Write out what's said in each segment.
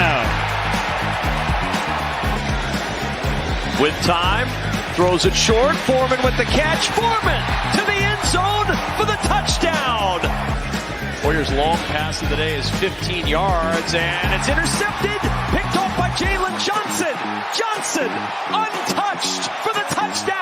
touchdown. With time, throws it short. Foreman with the catch. Foreman to the end zone for the touchdown. Warriors' long pass of the day is 15 yards, and it's intercepted. Picked off by Jalen Johnson. Johnson untouched for the touchdown.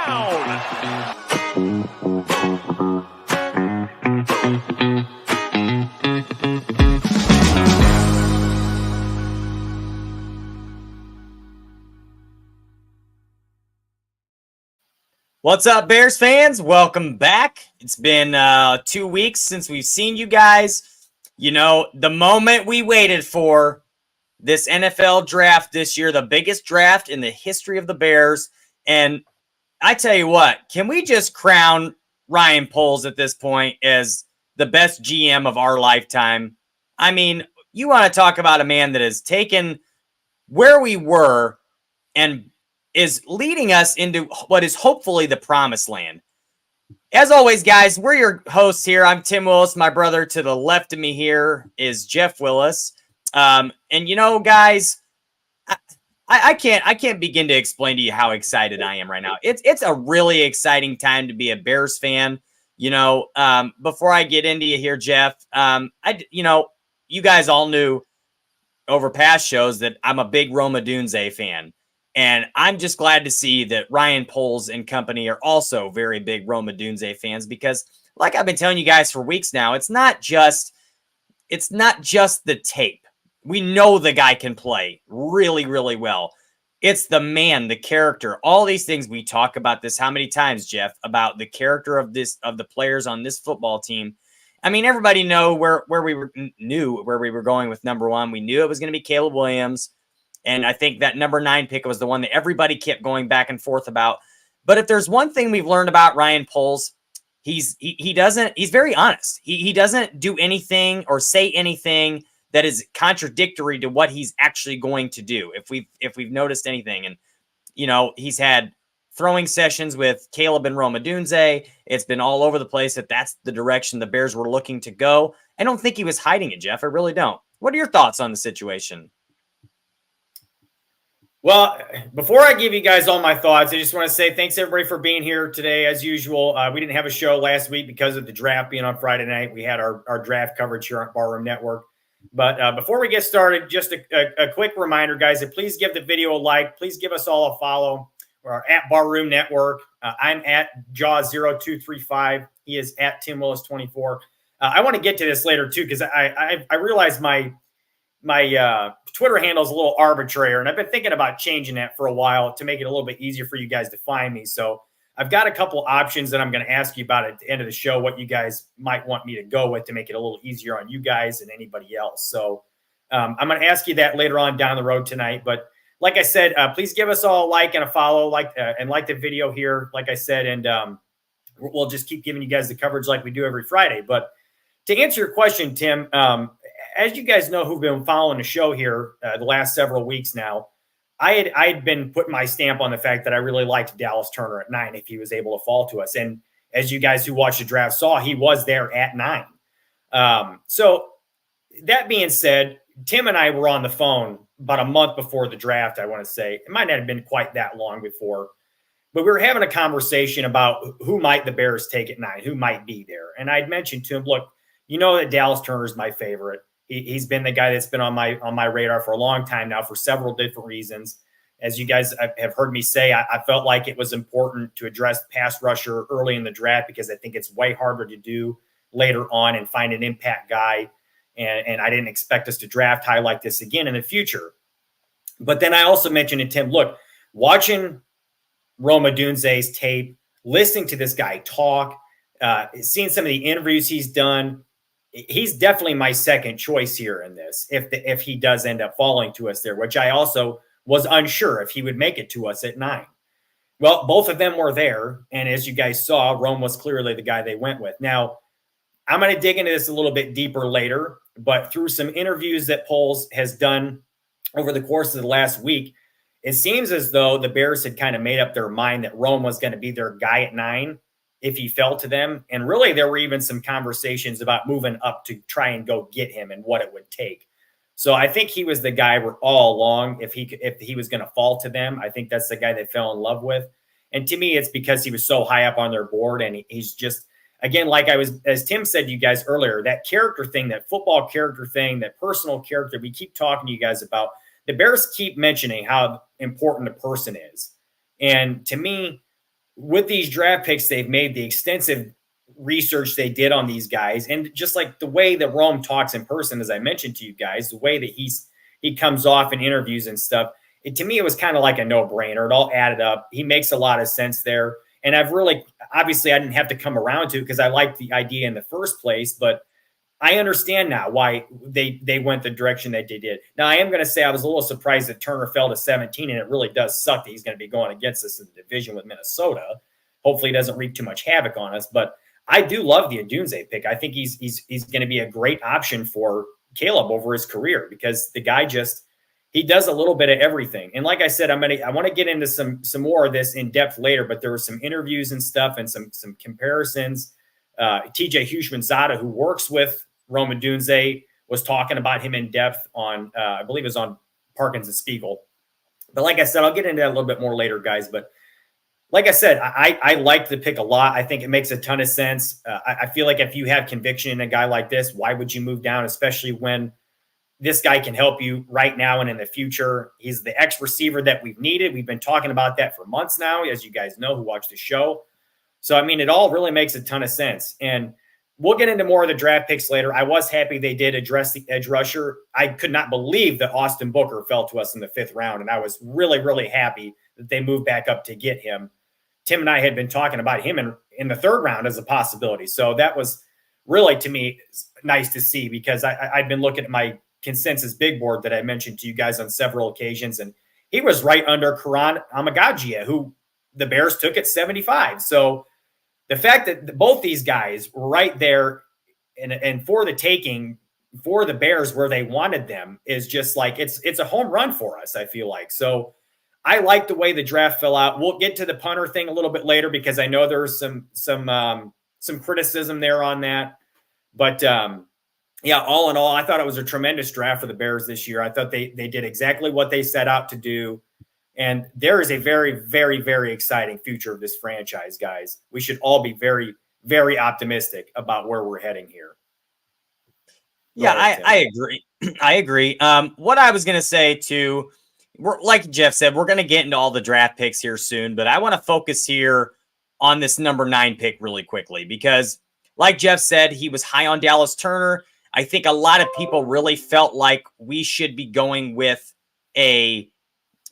What's up, Bears fans? Welcome back. It's been 2 weeks since we've seen you guys. You know, the moment we waited for, this NFL draft this year, the biggest draft in the history of the Bears. And I tell you what, can we just crown Ryan Poles at this point as the best GM of our lifetime? I mean, you want to talk about a man that has taken where we were and is leading us into what is hopefully the promised land. As always, guys, we're your hosts here. I'm Tim Willis. My brother to the left of me here is Jeff Willis. And you know, guys, I can't begin to explain to you how excited I am right now. It's a really exciting time to be a Bears fan. You know, before I get into you here, Jeff, you guys all knew over past shows that I'm a big Odunze fan. And I'm just glad to see that Ryan Poles and company are also very big Odunze fans, because like I've been telling you guys for weeks now, it's not just the tape. We know the guy can play really, really well. It's the man, the character, all these things. We talk about this how many times, Jeff, about the character of the players on this football team. I mean, everybody knew where we were going with number one. We knew it was going to be Caleb Williams. And I think that number 9 pick was the one that everybody kept going back and forth about. But if there's one thing we've learned about Ryan Poles, he's very honest. He doesn't do anything or say anything that is contradictory to what he's actually going to do. If we've noticed anything, and you know, he's had throwing sessions with Caleb and Odunze. It's been all over the place that's the direction the Bears were looking to go. I don't think he was hiding it, Jeff. I really don't. What are your thoughts on the situation? Well, before I give you guys all my thoughts, I just want to say thanks everybody for being here today. As usual, we didn't have a show last week because of the draft being on Friday night. We had our draft coverage here on Barroom Network. But before we get started, just a quick reminder, guys, that please give the video a like. Please give us all a follow. We're at Barroom Network. I'm at Jaws0235. He is at Tim Willis24. I want to get to this later, too, because I realize my Twitter handle is a little arbitrary, and I've been thinking about changing that for a while to make it a little bit easier for you guys to find me. So I've got a couple options that I'm going to ask you about at the end of the show, what you guys might want me to go with to make it a little easier on you guys and anybody else. So I'm going to ask you that later on down the road tonight. But like I said, please give us all a like and a follow, and like the video here, like I said, and we'll just keep giving you guys the coverage like we do every Friday. But to answer your question, Tim, as you guys know who've been following the show here the last several weeks now, I had been putting my stamp on the fact that I really liked Dallas Turner at 9 if he was able to fall to us. And as you guys who watched the draft saw, he was there at 9. So that being said, Tim and I were on the phone about a month before the draft, I want to say. It might not have been quite that long before. But we were having a conversation about who might the Bears take at 9, who might be there. And I'd mentioned to him, look, you know that Dallas Turner is my favorite. He's been the guy that's been on my radar for a long time now for several different reasons. As you guys have heard me say, I felt like it was important to address pass rusher early in the draft because I think it's way harder to do later on and find an impact guy. And I didn't expect us to draft high like this again in the future. But then I also mentioned to Tim, look, watching Rome Odunze's tape, listening to this guy talk, seeing some of the interviews he's done, he's definitely my second choice here in this. If he does end up falling to us there, which I also was unsure if he would make it to us at 9. Well, both of them were there. And as you guys saw, Rome was clearly the guy they went with. Now, I'm going to dig into this a little bit deeper later, but through some interviews that Poles has done over the course of the last week, it seems as though the Bears had kind of made up their mind that Rome was going to be their guy at 9 if he fell to them. And really, there were even some conversations about moving up to try and go get him and what it would take. So I think he was the guy all along. If he was going to fall to them, I think that's the guy they fell in love with. And to me, it's because he was so high up on their board, and he's just, again, like as Tim said to you guys earlier, that character thing, that football character thing, that personal character, we keep talking to you guys about. The Bears keep mentioning how important a person is. And to me, with these draft picks, they've made the extensive research they did on these guys. And just like the way that Rome talks in person, as I mentioned to you guys, the way that he comes off in interviews and stuff, to me, it was kind of like a no-brainer. It all added up. He makes a lot of sense there. And obviously I didn't have to come around to it because I liked the idea in the first place, but I understand now why they went the direction that they did. Now, I am going to say I was a little surprised that Turner fell to 17, and it really does suck that he's going to be going against us in the division with Minnesota. Hopefully, he doesn't wreak too much havoc on us. But I do love the Odunze pick. I think he's going to be a great option for Caleb over his career because the guy he does a little bit of everything. And like I said, I want to get into some more of this in depth later. But there were some interviews and stuff and some comparisons. TJ Hushmanzada, who works with Rome Odunze, was talking about him in depth on, I believe it was on Parkins and Spiegel. But like I said, I'll get into that a little bit more later, guys. But like I said, I like the pick a lot. I think it makes a ton of sense. I feel like if you have conviction in a guy like this, why would you move down, especially when this guy can help you right now and in the future? He's the ex-receiver that we've needed. We've been talking about that for months now, as you guys know who watch the show. So, I mean, it all really makes a ton of sense. And we'll get into more of the draft picks later. I was happy they did address the edge rusher. I could not believe that Austin Booker fell to us in the 5th round, and I was really, really happy that they moved back up to get him. Tim and I had been talking about him in the 3rd round as a possibility. So that was really, to me, nice to see because I've been looking at my consensus big board that I mentioned to you guys on several occasions, and he was right under Kiran Amegadjie, who the Bears took at 75. So the fact that both these guys were right there and for the taking for the Bears where they wanted them is just like it's a home run for us, I feel like. So I like the way the draft fell out. We'll get to the punter thing a little bit later because I know there's some criticism there on that. But yeah, all in all, I thought it was a tremendous draft for the Bears this year. I thought they did exactly what they set out to do. And there is a very, very, very exciting future of this franchise, guys. We should all be very, very optimistic about where we're heading here. Yeah, I agree. I agree. What I was going to say too, like Jeff said, we're going to get into all the draft picks here soon, but I want to focus here on this number 9 pick really quickly because, like Jeff said, he was high on Dallas Turner. I think a lot of people really felt like we should be going with a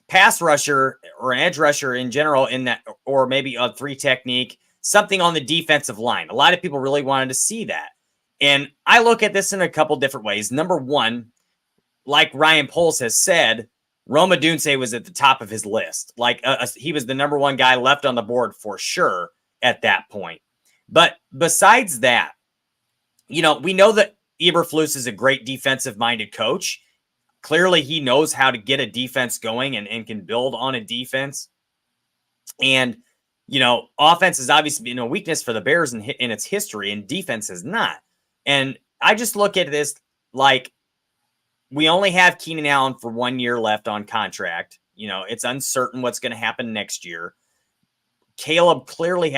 pass rusher or an edge rusher in general in that, or maybe a 3 technique, something on the defensive line. A lot of people really wanted to see that. And I look at this in a couple different ways. Number one, like Ryan Poles has said, Rome Odunze was at the top of his list. Like he was the number 1 guy left on the board for sure at that point. But besides that, we know that Eberflus is a great defensive-minded coach. Clearly, he knows how to get a defense going and can build on a defense. And, offense has obviously been a weakness for the Bears in its history, and defense is not. And I just look at this like we only have Keenan Allen for 1 year left on contract. It's uncertain what's going to happen next year. Caleb clearly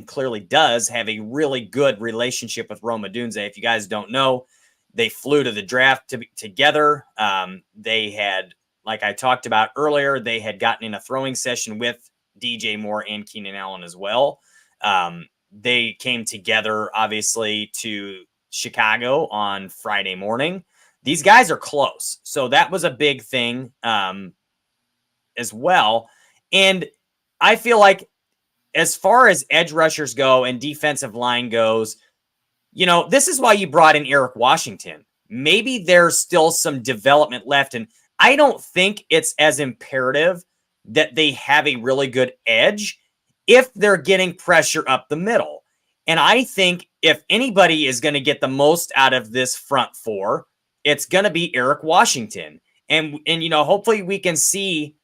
clearly does have a really good relationship with Rome Odunze. If you guys don't know, they flew to the draft together. They had, like I talked about earlier, they had gotten in a throwing session with DJ Moore and Keenan Allen as well. They came together, obviously, to Chicago on Friday morning. These guys are close. So that was a big thing as well. And I feel like as far as edge rushers go and defensive line goes, this is why you brought in Eric Washington. Maybe there's still some development left. And I don't think it's as imperative that they have a really good edge if they're getting pressure up the middle. And I think if anybody is going to get the most out of this front 4, it's going to be Eric Washington. And hopefully we can see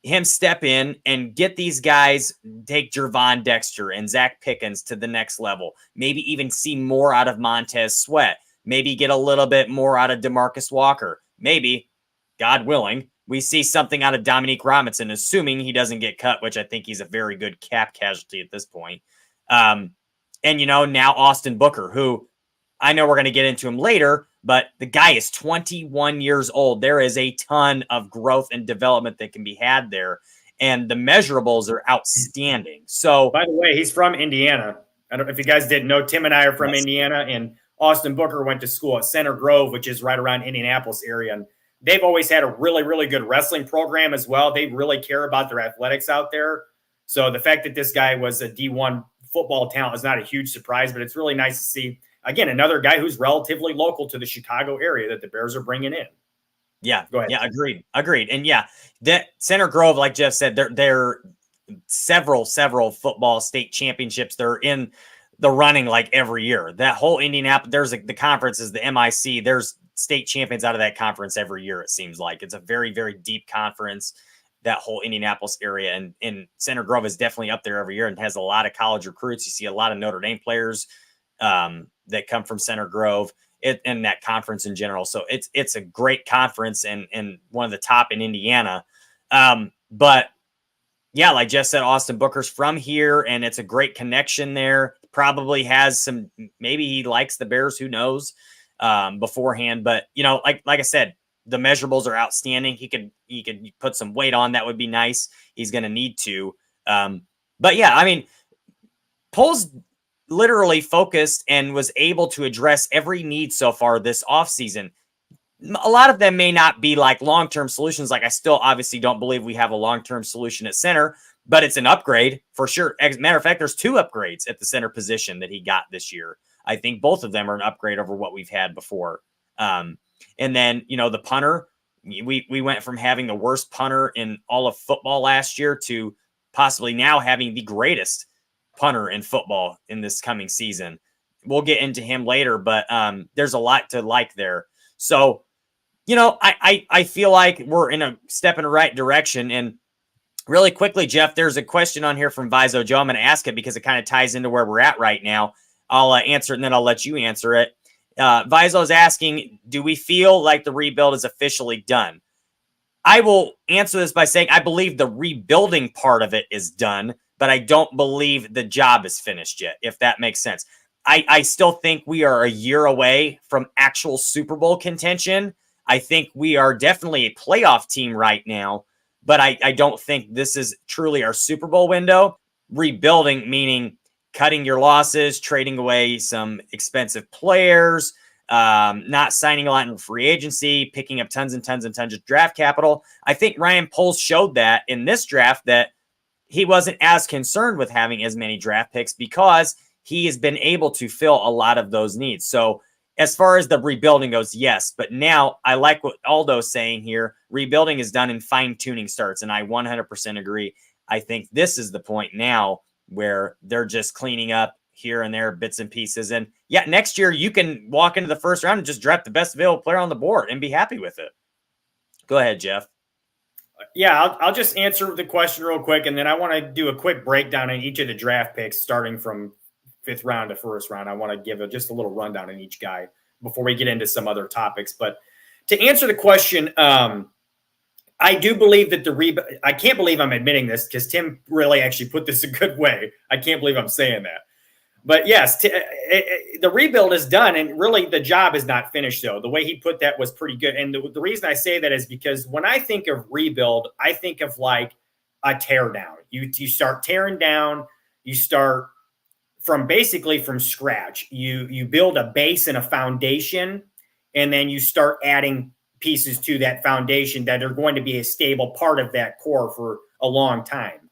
him step in and get these guys, take Jervon Dexter and Zach Pickens to the next level. Maybe even see more out of Montez Sweat. maybe get a little bit more out of DeMarcus Walker. Maybe, God willing, we see something out of Dominique Robinson, assuming he doesn't get cut, which I think he's a very good cap casualty at this point. And, now Austin Booker, who I know we're going to get into him later, but the guy is 21 years old. There is a ton of growth and development that can be had there. And the measurables are outstanding. So, by the way, he's from Indiana. I don't know if you guys didn't know, Tim and I are from Indiana, and Austin Booker went to school at Center Grove, which is right around Indianapolis area. And they've always had a really, really good wrestling program as well. They really care about their athletics out there. So the fact that this guy was a D1 football talent is not a huge surprise, but it's really nice to see, again, another guy who's relatively local to the Chicago area that the Bears are bringing in. Yeah. Go ahead. Yeah. Agreed. And that Center Grove, like Jeff said, they're several football state championships. They're in the running like every year. That whole Indianapolis, there's the conference is the MIC. There's state champions out of that conference every year. It seems like it's a very, very deep conference, that whole Indianapolis area. And Center Grove is definitely up there every year and has a lot of college recruits. You see a lot of Notre Dame players that come from Center Grove and that conference in general. So it's a great conference and one of the top in Indiana. But yeah, like Jeff said, Austin Booker's from here and it's a great connection there. Probably has some, maybe he likes the Bears, who knows, beforehand. But, like I said, the measurables are outstanding. He could put some weight on. That would be nice. He's going to need to. But yeah, I mean, Poles literally focused and was able to address every need so far this offseason. A lot of them may not be like long-term solutions. Like I still obviously don't believe we have a long-term solution at center, but it's an upgrade for sure. As a matter of fact, there's 2 upgrades at the center position that he got this year. I think both of them are an upgrade over what we've had before. And then, the punter, we went from having the worst punter in all of football last year to possibly now having the greatest punter in football in this coming season. We'll get into him later, but there's a lot to like there. So, I feel like we're in a step in the right direction. And really quickly, Jeff, there's a question on here from Viso Joe. I'm going to ask it because it kind of ties into where we're at right now. I'll answer it and then I'll let you answer it. Viso is asking, do we feel like the rebuild is officially done? I will answer this by saying I believe the rebuilding part of it is done, but I don't believe the job is finished yet, if that makes sense. I still think we are a year away from actual Super Bowl contention. I think we are definitely a playoff team right now, but I don't think this is truly our Super Bowl window. Rebuilding, meaning cutting your losses, trading away some expensive players, not signing a lot in free agency, picking up tons and tons and tons of draft capital. I think Ryan Poles showed that in this draft that he wasn't as concerned with having as many draft picks because he has been able to fill a lot of those needs. So as far as the rebuilding goes, yes. But now I like what Aldo's saying here. Rebuilding is done and fine-tuning starts, and I 100% agree. I think this is the point now where they're just cleaning up here and there, bits and pieces. And yeah, next year you can walk into the first round and just draft the best available player on the board and be happy with it. Go ahead, Jeff. Yeah, I'll just answer the question real quick, and then I want to do a quick breakdown on each of the draft picks, starting from 5th round to 1st round. I want to give just a little rundown on each guy before we get into some other topics. But to answer the question, I do believe that I can't believe I'm admitting this because Tim really actually put this a good way. I can't believe I'm saying that. But yes, the rebuild is done, and really the job is not finished, though. The way he put that was pretty good. And the reason I say that is because when I think of rebuild, I think of like a tear down. You start tearing down, you start basically from scratch. You build a base and a foundation, and then you start adding pieces to that foundation that are going to be a stable part of that core for a long time.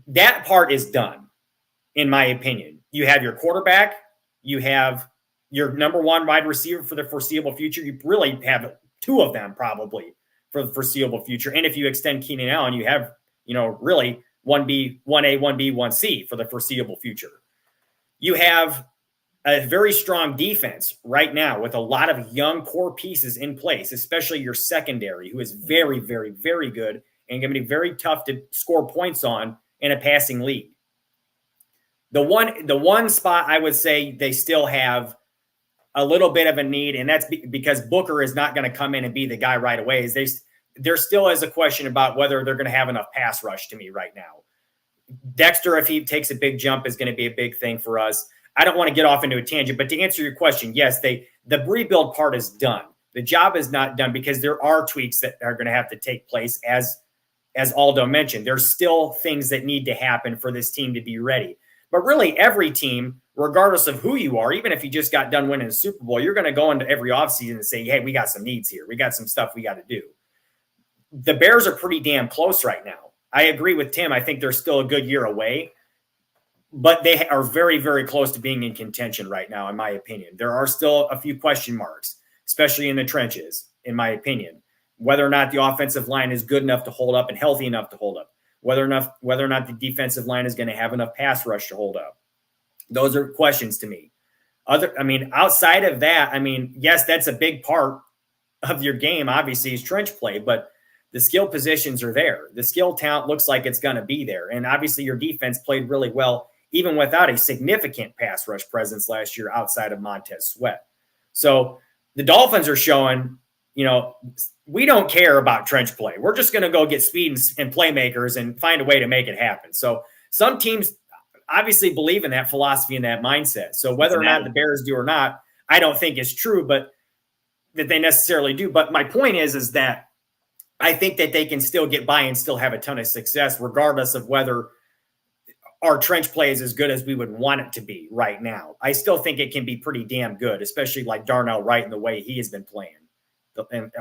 That part is done, in my opinion. You have your quarterback, you have your number 1 wide receiver for the foreseeable future. You really have 2 of them probably for the foreseeable future. And if you extend Keenan Allen, you have, really 1B, 1A, 1B, 1C for the foreseeable future. You have a very strong defense right now with a lot of young core pieces in place, especially your secondary, who is very, very, very good and going to be very tough to score points on in a passing league. The one spot I would say they still have a little bit of a need, and that's because Booker is not going to come in and be the guy right away. There still is a question about whether they're going to have enough pass rush to me right now. Dexter, if he takes a big jump, is going to be a big thing for us. I don't want to get off into a tangent, but to answer your question, yes, the rebuild part is done. The job is not done because there are tweaks that are going to have to take place. As Aldo mentioned, there's still things that need to happen for this team to be ready. But really, every team, regardless of who you are, even if you just got done winning a Super Bowl, you're going to go into every offseason and say, hey, we got some needs here. We got some stuff we got to do. The Bears are pretty damn close right now. I agree with Tim. I think they're still a good year away, but they are very, very close to being in contention right now, in my opinion. There are still a few question marks, especially in the trenches, in my opinion. Whether or not the offensive line is good enough to hold up and healthy enough to hold up. Whether or not the defensive line is going to have enough pass rush to hold up. Those are questions to me. Outside of that, yes, that's a big part of your game, obviously, is trench play, but the skill positions are there. The skill talent looks like it's going to be there. And obviously your defense played really well, even without a significant pass rush presence last year outside of Montez Sweat. So the Dolphins are showing, we don't care about trench play. We're just going to go get speed and playmakers and find a way to make it happen. So some teams obviously believe in that philosophy and that mindset. So whether or not the Bears do or not, I don't think is true, but that they necessarily do. But my point is that I think that they can still get by and still have a ton of success, regardless of whether our trench play is as good as we would want it to be right now. I still think it can be pretty damn good, especially like Darnell Wright and the way he has been playing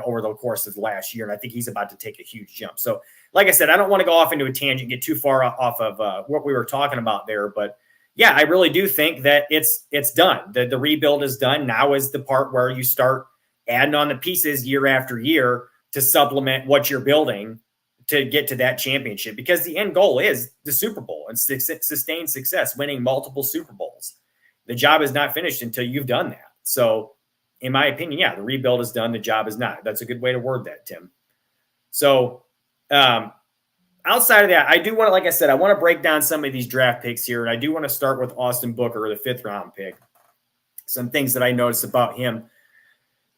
over the course of last year. And I think he's about to take a huge jump. So like I said, I don't want to go off into a tangent, get too far off of what we were talking about there. But yeah, I really do think that it's done. The rebuild is done. Now is the part where you start adding on the pieces year after year to supplement what you're building to get to that championship, because the end goal is the Super Bowl and sustained success, winning multiple Super Bowls. The job is not finished until you've done that. So in my opinion, yeah, the rebuild is done. The job is not. That's a good way to word that, Tim. So outside of that, I do want to, like I said, I want to break down some of these draft picks here. And I do want to start with Austin Booker, the 5th round pick. Some things that I noticed about him.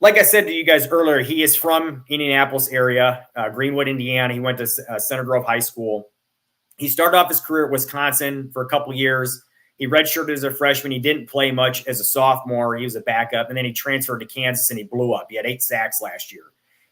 Like I said to you guys earlier, he is from Indianapolis area, Greenwood, Indiana. He went to Center Grove High School. He started off his career at Wisconsin for a couple years. He redshirted as a freshman. He didn't play much as a sophomore. He was a backup, and then he transferred to Kansas, and he blew up. He had 8 sacks last year.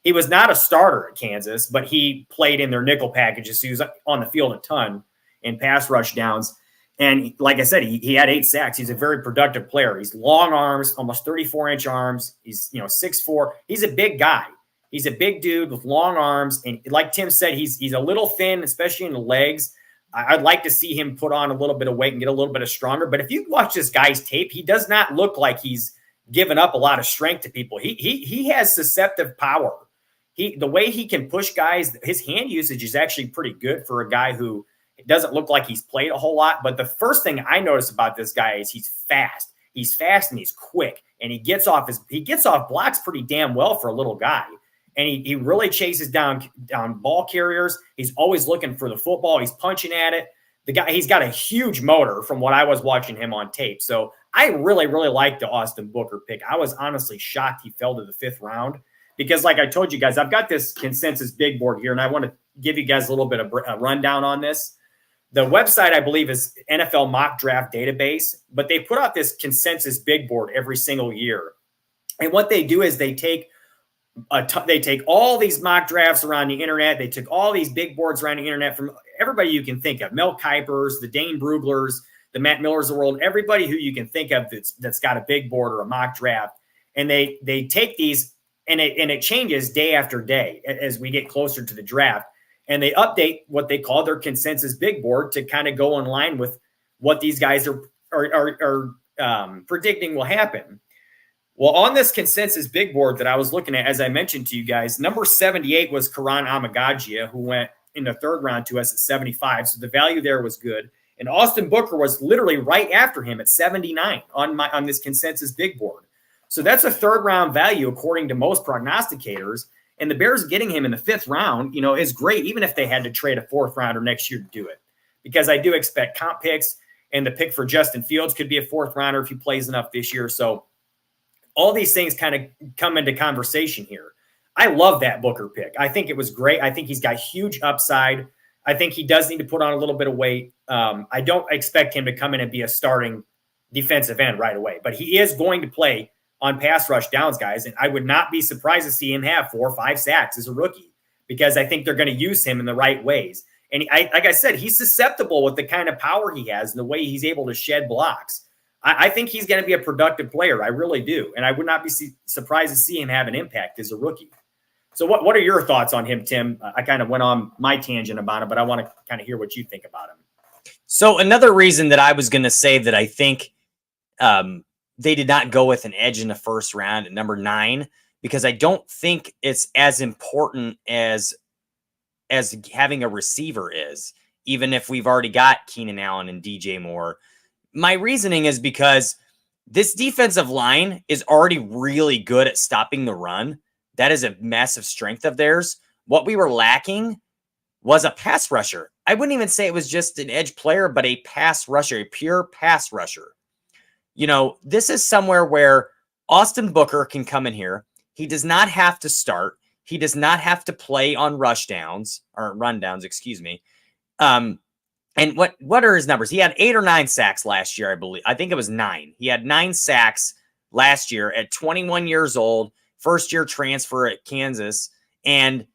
He was not a starter at Kansas, but he played in their nickel packages. So he was on the field a ton in pass rush downs. And like I said, he had 8 sacks. He's a very productive player. He's long arms, almost 34-inch arms. He's 6'4". He's a big guy. He's a big dude with long arms. And like Tim said, he's a little thin, especially in the legs. I'd like to see him put on a little bit of weight and get a little bit of stronger. But if you watch this guy's tape, he does not look like he's given up a lot of strength to people. He has deceptive power. The way he can push guys, his hand usage is actually pretty good for a guy who – it doesn't look like he's played a whole lot, but the first thing I notice about this guy is he's fast. He's fast and he's quick, and he gets off blocks pretty damn well for a little guy. And he really chases down ball carriers. He's always looking for the football. He's punching at it. He's got a huge motor from what I was watching him on tape. So I really, really like the Austin Booker pick. I was honestly shocked he fell to the 5th round because, like I told you guys, I've got this consensus big board here, and I want to give you guys a little bit of a rundown on this. The website, I believe, is NFL Mock Draft Database, but they put out this consensus big board every single year. And what they do is they take all these mock drafts around the internet. They took all these big boards around the internet from everybody you can think of, Mel Kipers, the Dane Bruglers, the Matt Millers of the world, everybody who you can think of that's got a big board or a mock draft. And they take these, and it changes day after day as we get closer to the draft. And they update what they call their consensus big board to kind of go in line with what these guys are predicting will happen. Well, on this consensus big board that I was looking at, as I mentioned to you guys, number 78 was Kiran Amegadjie, who went in the 3rd round to us at 75. So the value there was good. And Austin Booker was literally right after him at 79 on this consensus big board. So that's a 3rd round value according to most prognosticators. And the Bears getting him in the 5th round, is great, even if they had to trade a 4th rounder next year to do it. Because I do expect comp picks, and the pick for Justin Fields could be a 4th rounder if he plays enough this year. So all these things kind of come into conversation here. I love that Booker pick. I think it was great. I think he's got huge upside. I think he does need to put on a little bit of weight. I don't expect him to come in and be a starting defensive end right away, but he is going to play on pass rush downs, guys. And I would not be surprised to see him have 4 or 5 sacks as a rookie, because I think they're going to use him in the right ways. And like I said, he's susceptible with the kind of power he has and the way he's able to shed blocks. I think he's going to be a productive player. I really do. And I would not be surprised to see him have an impact as a rookie. So what are your thoughts on him, Tim? I kind of went on my tangent about him, but I want to kind of hear what you think about him. So another reason that I was going to say that I think they did not go with an edge in the first round at number 9, because I don't think it's as important as having a receiver is, even if we've already got Keenan Allen and DJ Moore. My reasoning is because this defensive line is already really good at stopping the run. That is a massive strength of theirs. What we were lacking was a pass rusher. I wouldn't even say it was just an edge player, but a pass rusher, a pure pass rusher. You know, this is somewhere where Austin Booker can come in here. He does not have to start. He does not have to play on rush downs or run downs, excuse me. And what are his numbers? He had 8 or 9 sacks last year, I believe. I think it was 9. He had 9 sacks last year at 21 years old, first-year transfer at Kansas. And,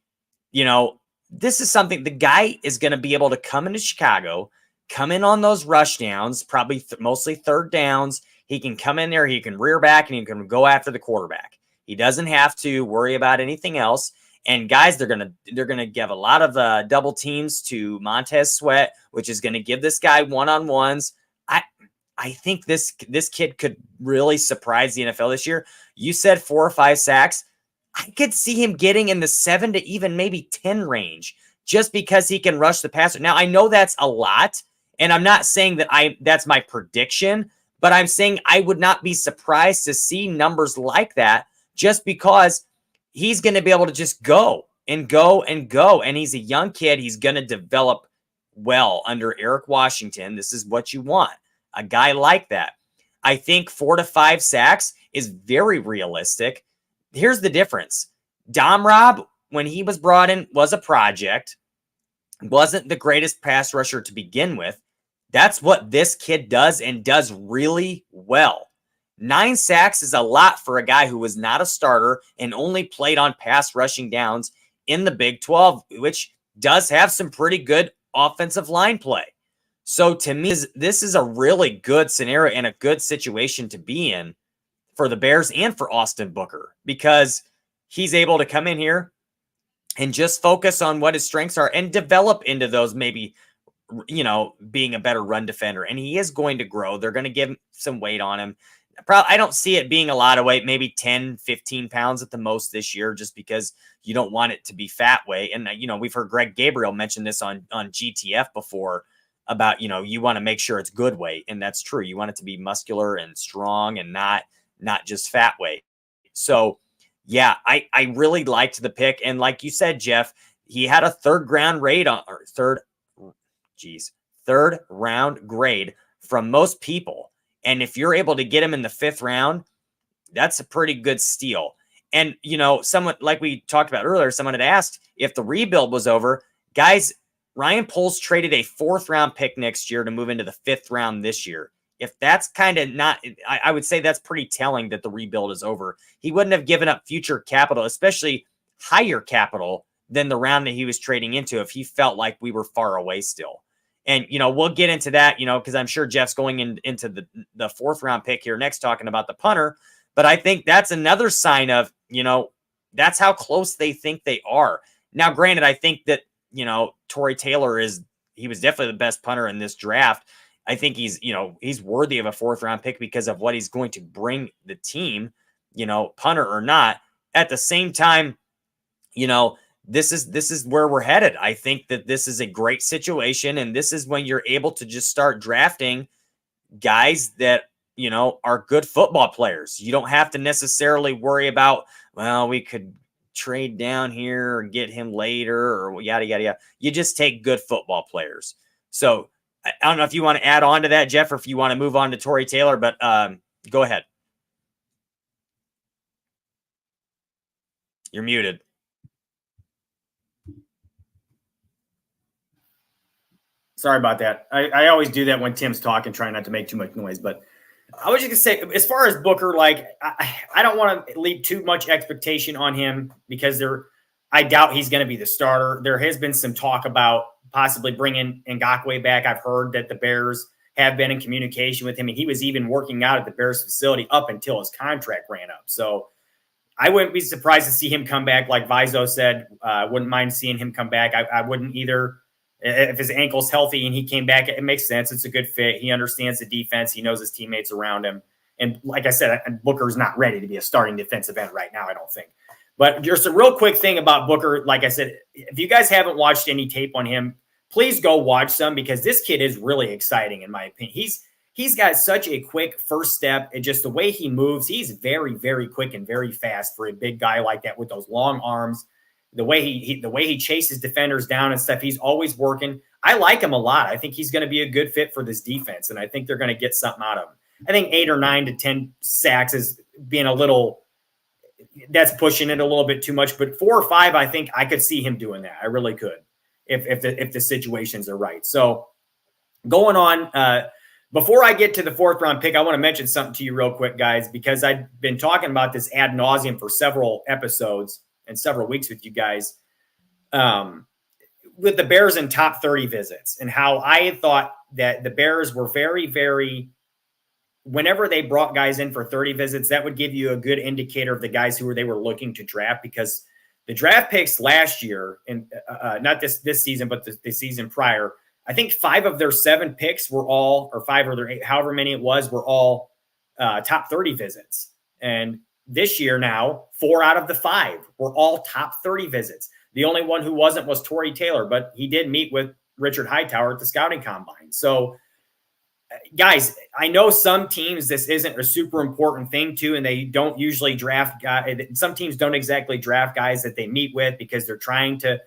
you know, this is something the guy is going to be able to come into Chicago, come in on those rush downs, probably mostly third downs. He can come in there, he can rear back, and he can go after the quarterback. He doesn't have to worry about anything else. And guys, they're gonna give a lot of double teams to Montez Sweat, which is gonna give this guy one-on-ones. I think this kid could really surprise the NFL this year. You said 4 or 5 sacks. I could see him getting in the 7 to even maybe 10 range, just because he can rush the passer. Now I know that's a lot, and I'm not saying that that's my prediction, but I'm saying I would not be surprised to see numbers like that, just because he's going to be able to just go and go and go. And he's a young kid. He's going to develop well under Eric Washington. This is what you want, a guy like that. I think 4 to 5 sacks is very realistic. Here's the difference. Dom Rob, when he was brought in, was a project, wasn't the greatest pass rusher to begin with. That's what this kid does, and does really well. 9 sacks is a lot for a guy who was not a starter and only played on pass rushing downs in the Big 12, which does have some pretty good offensive line play. So to me, this is a really good scenario and a good situation to be in for the Bears and for Austin Booker, because he's able to come in here and just focus on what his strengths are and develop into those, maybe, you know, being a better run defender. And he is going to grow. They're going to give him some weight on him. I don't see it being a lot of weight, maybe 10, 15 pounds at the most this year, just because you don't want it to be fat weight. And, you know, we've heard Greg Gabriel mention this on GTF before about, you know, you want to make sure it's good weight. And that's true. You want it to be muscular and strong and not just fat weight. So, yeah, I really liked the pick. And like you said, Jeff, he had a third round grade from most people. And if you're able to get him in the 5th round, that's a pretty good steal. And, you know, someone, like we talked about earlier, someone had asked if the rebuild was over. Guys, Ryan Poles traded a 4th round pick next year to move into the 5th round this year. If that's kind of not, I would say that's pretty telling that the rebuild is over. He wouldn't have given up future capital, especially higher capital than the round that he was trading into, if he felt like we were far away still. And, you know, we'll get into that, you know, because I'm sure Jeff's going into the 4th round pick here next, talking about the punter. But I think that's another sign of, you know, that's how close they think they are. Now, granted, I think that, you know, Tory Taylor he was definitely the best punter in this draft. I think he's worthy of a 4th round pick because of what he's going to bring the team, you know, punter or not. At the same time, you know, this is where we're headed. I think that this is a great situation, and this is when you're able to just start drafting guys that, you know, are good football players. You don't have to necessarily worry about, well, we could trade down here or get him later or yada, yada, yada. You just take good football players. So I don't know if you want to add on to that, Jeff, or if you want to move on to Tory Taylor, but go ahead. You're muted. Sorry about that. I always do that when Tim's talking, trying not to make too much noise. But I was just going to say, as far as Booker, like, I don't want to leave too much expectation on him because I doubt he's going to be the starter. There has been some talk about possibly bringing Ngakoue back. I've heard that the Bears have been in communication with him, and he was even working out at the Bears facility up until his contract ran up. So I wouldn't be surprised to see him come back. Like Vizo said, wouldn't mind seeing him come back. I wouldn't either. If his ankle's healthy and he came back, it makes sense. It's a good fit. He understands the defense. He knows his teammates around him. And like I said, Booker's not ready to be a starting defensive end right now, I don't think. But just a real quick thing about Booker. Like I said, if you guys haven't watched any tape on him, please go watch some because this kid is really exciting, in my opinion. He's got such a quick first step, and just the way he moves, he's very, very quick and very fast for a big guy like that with those long arms. The way he chases defenders down and stuff, he's always working. I like him a lot. I think he's going to be a good fit for this defense, and I think they're going to get something out of him. I think 8 or 9 to 10 sacks is being that's pushing it a little bit too much. But 4 or 5, I think I could see him doing that. I really could, if the situations are right. So going on, before I get to the 4th round pick, I want to mention something to you real quick, guys, because I've been talking about this ad nauseum for several episodes and several weeks with you guys, with the Bears in top 30 visits, and how I thought that the Bears were very, very, whenever they brought guys in for 30 visits, that would give you a good indicator of the guys they were looking to draft, because the draft picks last year, and not this season, but the season prior, I think 5 of their 7 picks were all, or 5 or their 8, however many it was, were all top 30 visits. And this year now, 4 out of the 5 were all top 30 visits. The only one who wasn't was Tory Taylor, but he did meet with Richard Hightower at the scouting combine. So, guys, I know some teams this isn't a super important thing to, and they don't usually draft guys. Some teams don't exactly draft guys that they meet with because they're trying to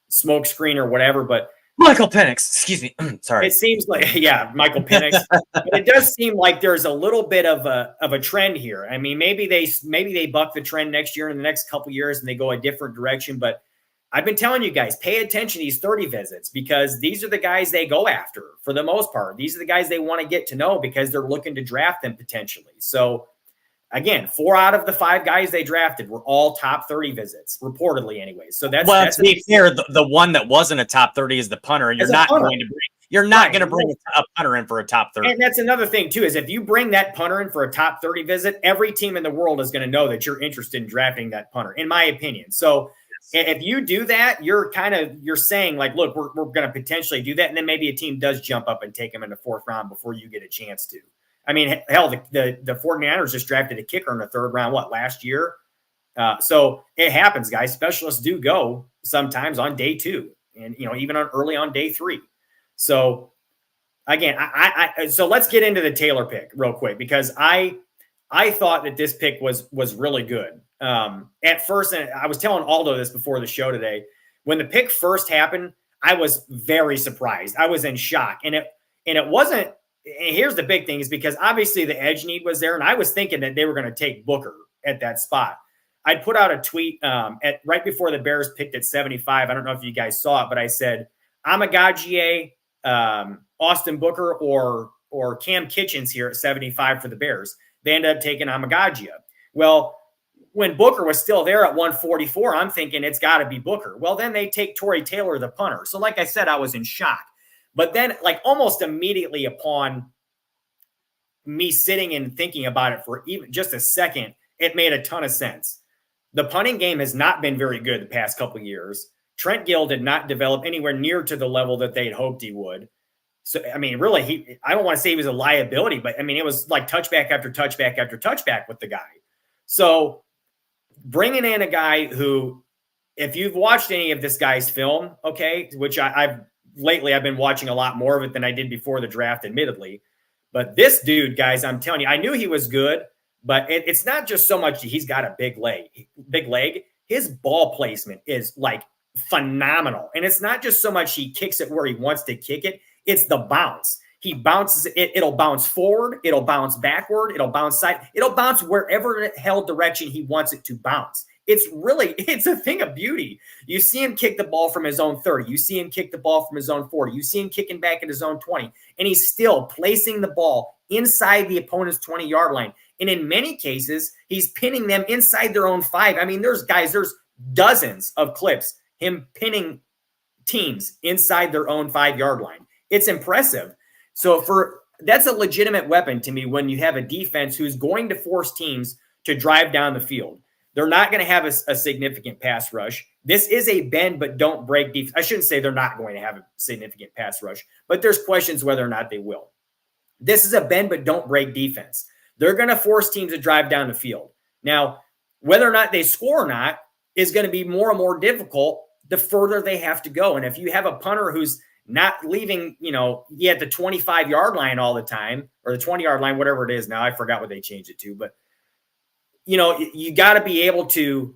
smoke screen or whatever, but Michael Penix, excuse me. Sorry. It seems like, yeah, Michael Penix. But it does seem like there's a little bit of a trend here. I mean, maybe they buck the trend next year in the next couple of years and they go a different direction. But I've been telling you guys, pay attention to these 30 visits, because these are the guys they go after for the most part. These are the guys they want to get to know because they're looking to draft them potentially. So again, 4 out of the 5 guys they drafted were all top 30 visits, reportedly anyway. So that's to be fair, the one that wasn't a top 30 is the punter, and you're not going to bring a punter in for a top 30. And that's another thing too, is if you bring that punter in for a top 30 visit, every team in the world is going to know that you're interested in drafting that punter, in my opinion. So if you do that, you're saying like, look, we're going to potentially do that. And then maybe a team does jump up and take him in the 4th round before you get a chance to. I mean, hell, the 49ers just drafted a kicker in the 3rd round, last year? So it happens, guys. Specialists do go sometimes on day 2 and, even early on day 3. So again, so let's get into the Taylor pick real quick, because I thought that this pick was really good. At first, and I was telling Aldo this before the show today, when the pick first happened, I was very surprised. I was in shock. And it wasn't, and here's the big thing, is because obviously the edge need was there, and I was thinking that they were going to take Booker at that spot. I'd put out a tweet right before the Bears picked at 75. I don't know if you guys saw it, but I said Amegadjie, Austin Booker, or Cam Kitchens here at 75 for the Bears. They ended up taking Amegadjie. Well, when Booker was still there at 144, I'm thinking it's got to be Booker. Well, then they take Tory Taylor, the punter. So like I said, I was in shock. But then, like, almost immediately upon me sitting and thinking about it for even just a second, it made a ton of sense. The punting game has not been very good the past couple of years. Trent Gill did not develop anywhere near to the level that they had hoped he would. So, I mean, really, I don't want to say he was a liability, but, I mean, it was like touchback after touchback after touchback with the guy. So bringing in a guy who, if you've watched any of this guy's film, okay, which I've been watching a lot more of it than I did before the draft, admittedly. But this dude, guys, I'm telling you, I knew he was good, but it's not just so much he's got a big leg. His ball placement is like phenomenal. And it's not just so much he kicks it where he wants to kick it. It's the bounce. He bounces it. It'll bounce forward. It'll bounce backward. It'll bounce side. It'll bounce wherever the hell direction he wants it to bounce. It's a thing of beauty. You see him kick the ball from his own 30. You see him kick the ball from his own 40. You see him kicking back at his own 20. And he's still placing the ball inside the opponent's 20-yard line. And in many cases, he's pinning them inside their own 5. I mean, there's dozens of clips, him pinning teams inside their own 5-yard line. It's impressive. So that's a legitimate weapon to me when you have a defense who's going to force teams to drive down the field. They're not going to have a significant pass rush. This is a bend but don't break defense. I shouldn't say they're not going to have a significant pass rush, but there's questions whether or not they will. This is a bend but don't break defense. They're going to force teams to drive down the field. Now, whether or not they score or not is going to be more and more difficult the further they have to go. And if you have a punter who's not leaving, at the 25-yard line all the time, or the 20-yard line, whatever it is now, I forgot what they changed it to, but you got to be able to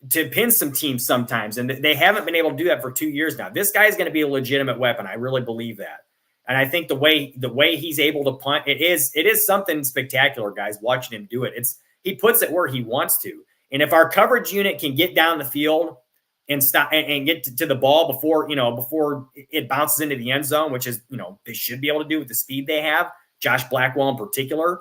pin some teams sometimes. And they haven't been able to do that for 2 years now. This guy is going to be a legitimate weapon. I really believe that. And I think the way he's able to punt, it is something spectacular, guys, watching him do it. He puts it where he wants to. And if our coverage unit can get down the field and stop and get to the ball before it bounces into the end zone, which is, they should be able to do with the speed they have, Josh Blackwell in particular,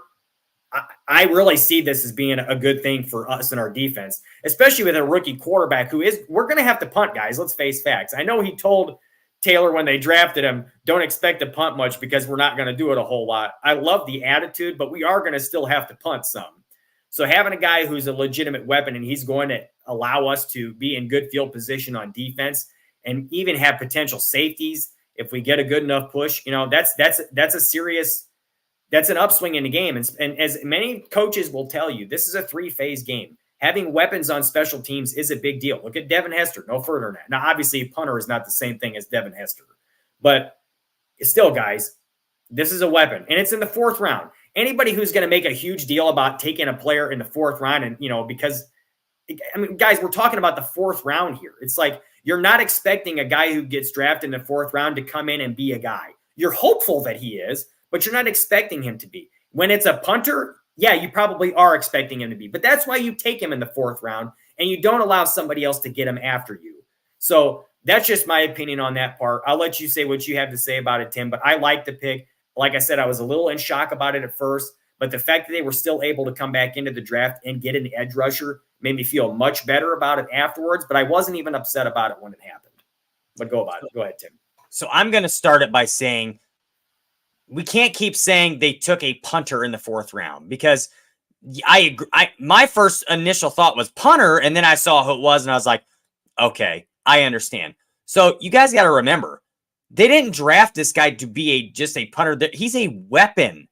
I really see this as being a good thing for us and our defense, especially with a rookie quarterback we're going to have to punt, guys. Let's face facts. I know he told Taylor when they drafted him, don't expect to punt much because we're not going to do it a whole lot. I love the attitude, but we are going to still have to punt some. So having a guy who's a legitimate weapon and he's going to allow us to be in good field position on defense and even have potential safeties if we get a good enough push, that's an upswing in the game. And as many coaches will tell you, this is a 3-phase game. Having weapons on special teams is a big deal. Look at Devin Hester, no further than that. Now, obviously, a punter is not the same thing as Devin Hester. But still, guys, this is a weapon. And it's in the 4th round. Anybody who's going to make a huge deal about taking a player in the 4th round and, because, guys, we're talking about the 4th round here. It's like you're not expecting a guy who gets drafted in the 4th round to come in and be a guy. You're hopeful that he is, but you're not expecting him to be. When it's a punter, yeah, you probably are expecting him to be. But that's why you take him in the 4th round and you don't allow somebody else to get him after you. So that's just my opinion on that part. I'll let you say what you have to say about it, Tim, but I like the pick. Like I said, I was a little in shock about it at first, but the fact that they were still able to come back into the draft and get an edge rusher made me feel much better about it afterwards, but I wasn't even upset about it when it happened. But go ahead, Tim. So I'm going to start it by saying we can't keep saying they took a punter in the 4th round because I agree. My first initial thought was punter, and then I saw who it was, and I was like, okay, I understand. So you guys got to remember, they didn't draft this guy to be just a punter. He's a weapon.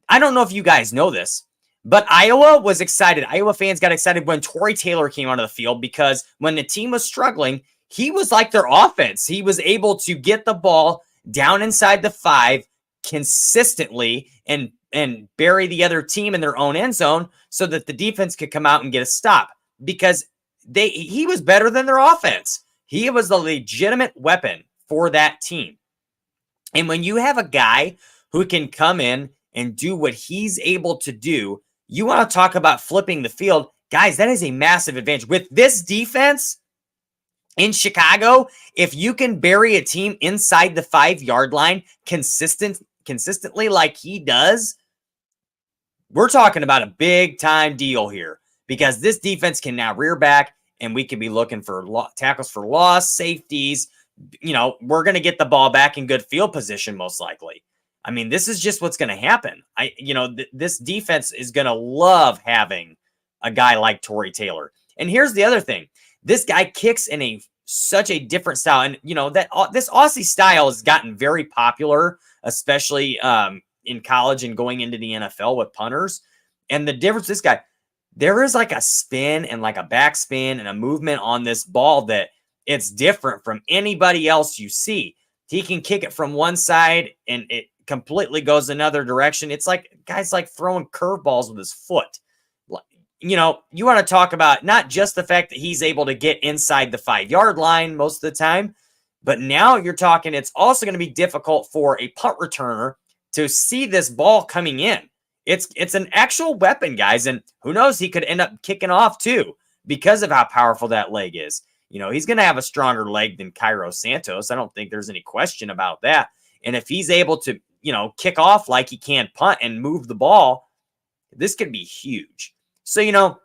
I don't know if you guys know this, but Iowa was excited. Iowa fans got excited when Tory Taylor came onto the field because when the team was struggling, he was like their offense. He was able to get the ball down inside the 5 consistently and bury the other team in their own end zone so that the defense could come out and get a stop because he was better than their offense. He was a legitimate weapon for that team. And when you have a guy who can come in and do what he's able to do, you want to talk about flipping the field. Guys, that is a massive advantage. With this defense in Chicago, if you can bury a team inside the 5-yard line consistently like he does, we're talking about a big-time deal here because this defense can now rear back and we can be looking for tackles for loss, safeties. We're going to get the ball back in good field position most likely. I mean, this is just what's going to happen. This defense is going to love having a guy like Tory Taylor. And here's the other thing. This guy kicks in such a different style. And, this Aussie style has gotten very popular, especially in college and going into the NFL with punters. And the difference, this guy, there is like a spin and like a backspin and a movement on this ball that it's different from anybody else you see. He can kick it from one side and it completely goes another direction. It's like guys like throwing curveballs with his foot. You want to talk about not just the fact that he's able to get inside the 5-yard line most of the time, but now you're talking it's also going to be difficult for a punt returner to see this ball coming in. It's an actual weapon, guys, and who knows, he could end up kicking off too. because of how powerful that leg is. You know, he's going to have a stronger leg than Cairo Santos. I don't think there's any question about that. And if he's able to, you know, kick off like he can punt and move the ball, this could be huge. So, you know,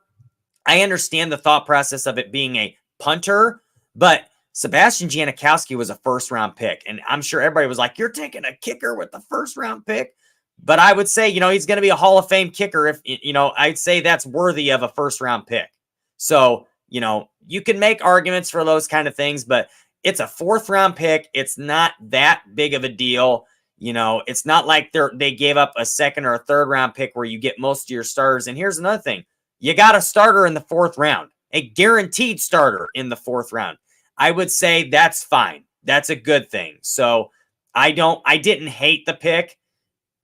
I understand the thought process of it being a punter, but Sebastian Janikowski was a first-round pick. And I'm sure everybody was like, you're taking a kicker with the first-round pick? But I would say, you know, he's going to be a Hall of Fame kicker. If, you know, I'd say that's worthy of a first-round pick. So, you know, you can make arguments for those kind of things, but it's a fourth-round pick. It's not that big of a deal. You know, it's not like they gave up a second or a third-round pick where you get most of your starters. And here's another thing. You got a starter in the fourth round, a guaranteed starter in the fourth round. I would say that's fine. That's a good thing. So I didn't hate the pick.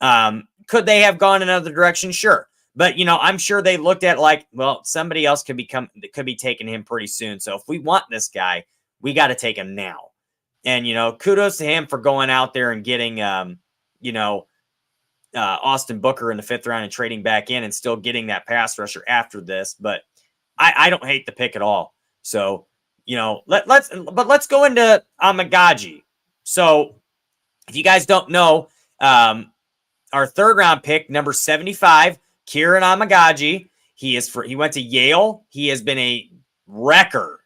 Could they have gone another direction? Sure. But, you know, I'm sure they looked at like, well, somebody else could be taking him pretty soon. So if we want this guy, we got to take him now. And, you know, kudos to him for going out there and getting, you know, Austin Booker in the fifth round and trading back in and still getting that pass rusher after this. But I don't hate the pick at all. So, you know, let's go into Amegadjie. So if you guys don't know, our third round pick, number 75, Kiran Amegadjie, he went to Yale. He has been a wrecker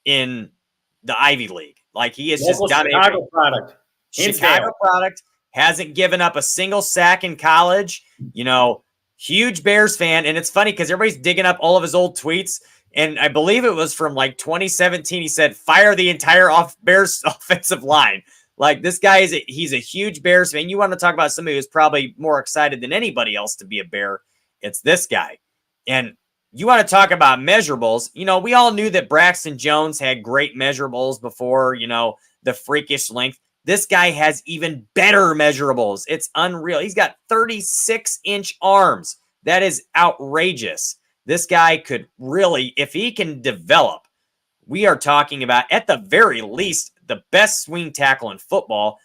in the Ivy League. Like he is just Chicago product. Chicago product. Hasn't given up a single sack in college. You know, huge Bears fan. And it's funny because everybody's digging up all of his old tweets. And I believe it was from like 2017. He said, fire the entire Bears offensive line. Like this guy he's a huge Bears fan. You want to talk about somebody who's probably more excited than anybody else to be a Bear. It's this guy. And you want to talk about measurables. You know, we all knew that Braxton Jones had great measurables before, you know, the freakish length. This guy has even better measurables. It's unreal. He's got 36-inch arms. That is outrageous. This guy could really, if he can develop, we are talking about, at the very least, the best swing tackle in football.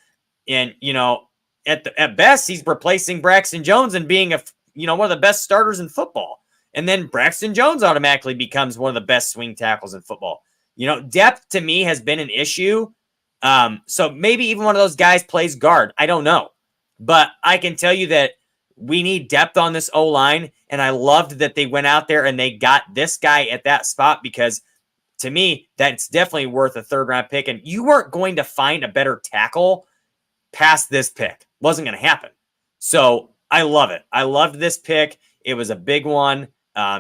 And, you know, at best, he's replacing Braxton Jones and being one of the best starters in football. And then Braxton Jones automatically becomes one of the best swing tackles in football. You know, depth to me has been an issue. So maybe even one of those guys plays guard. I don't know. But I can tell you that we need depth on this O-line. And I loved that they went out there and they got this guy at that spot because to me, that's definitely worth a third-round pick. And you weren't going to find a better tackle past this pick. Wasn't going to happen. So I love it. I loved this pick. It was a big one.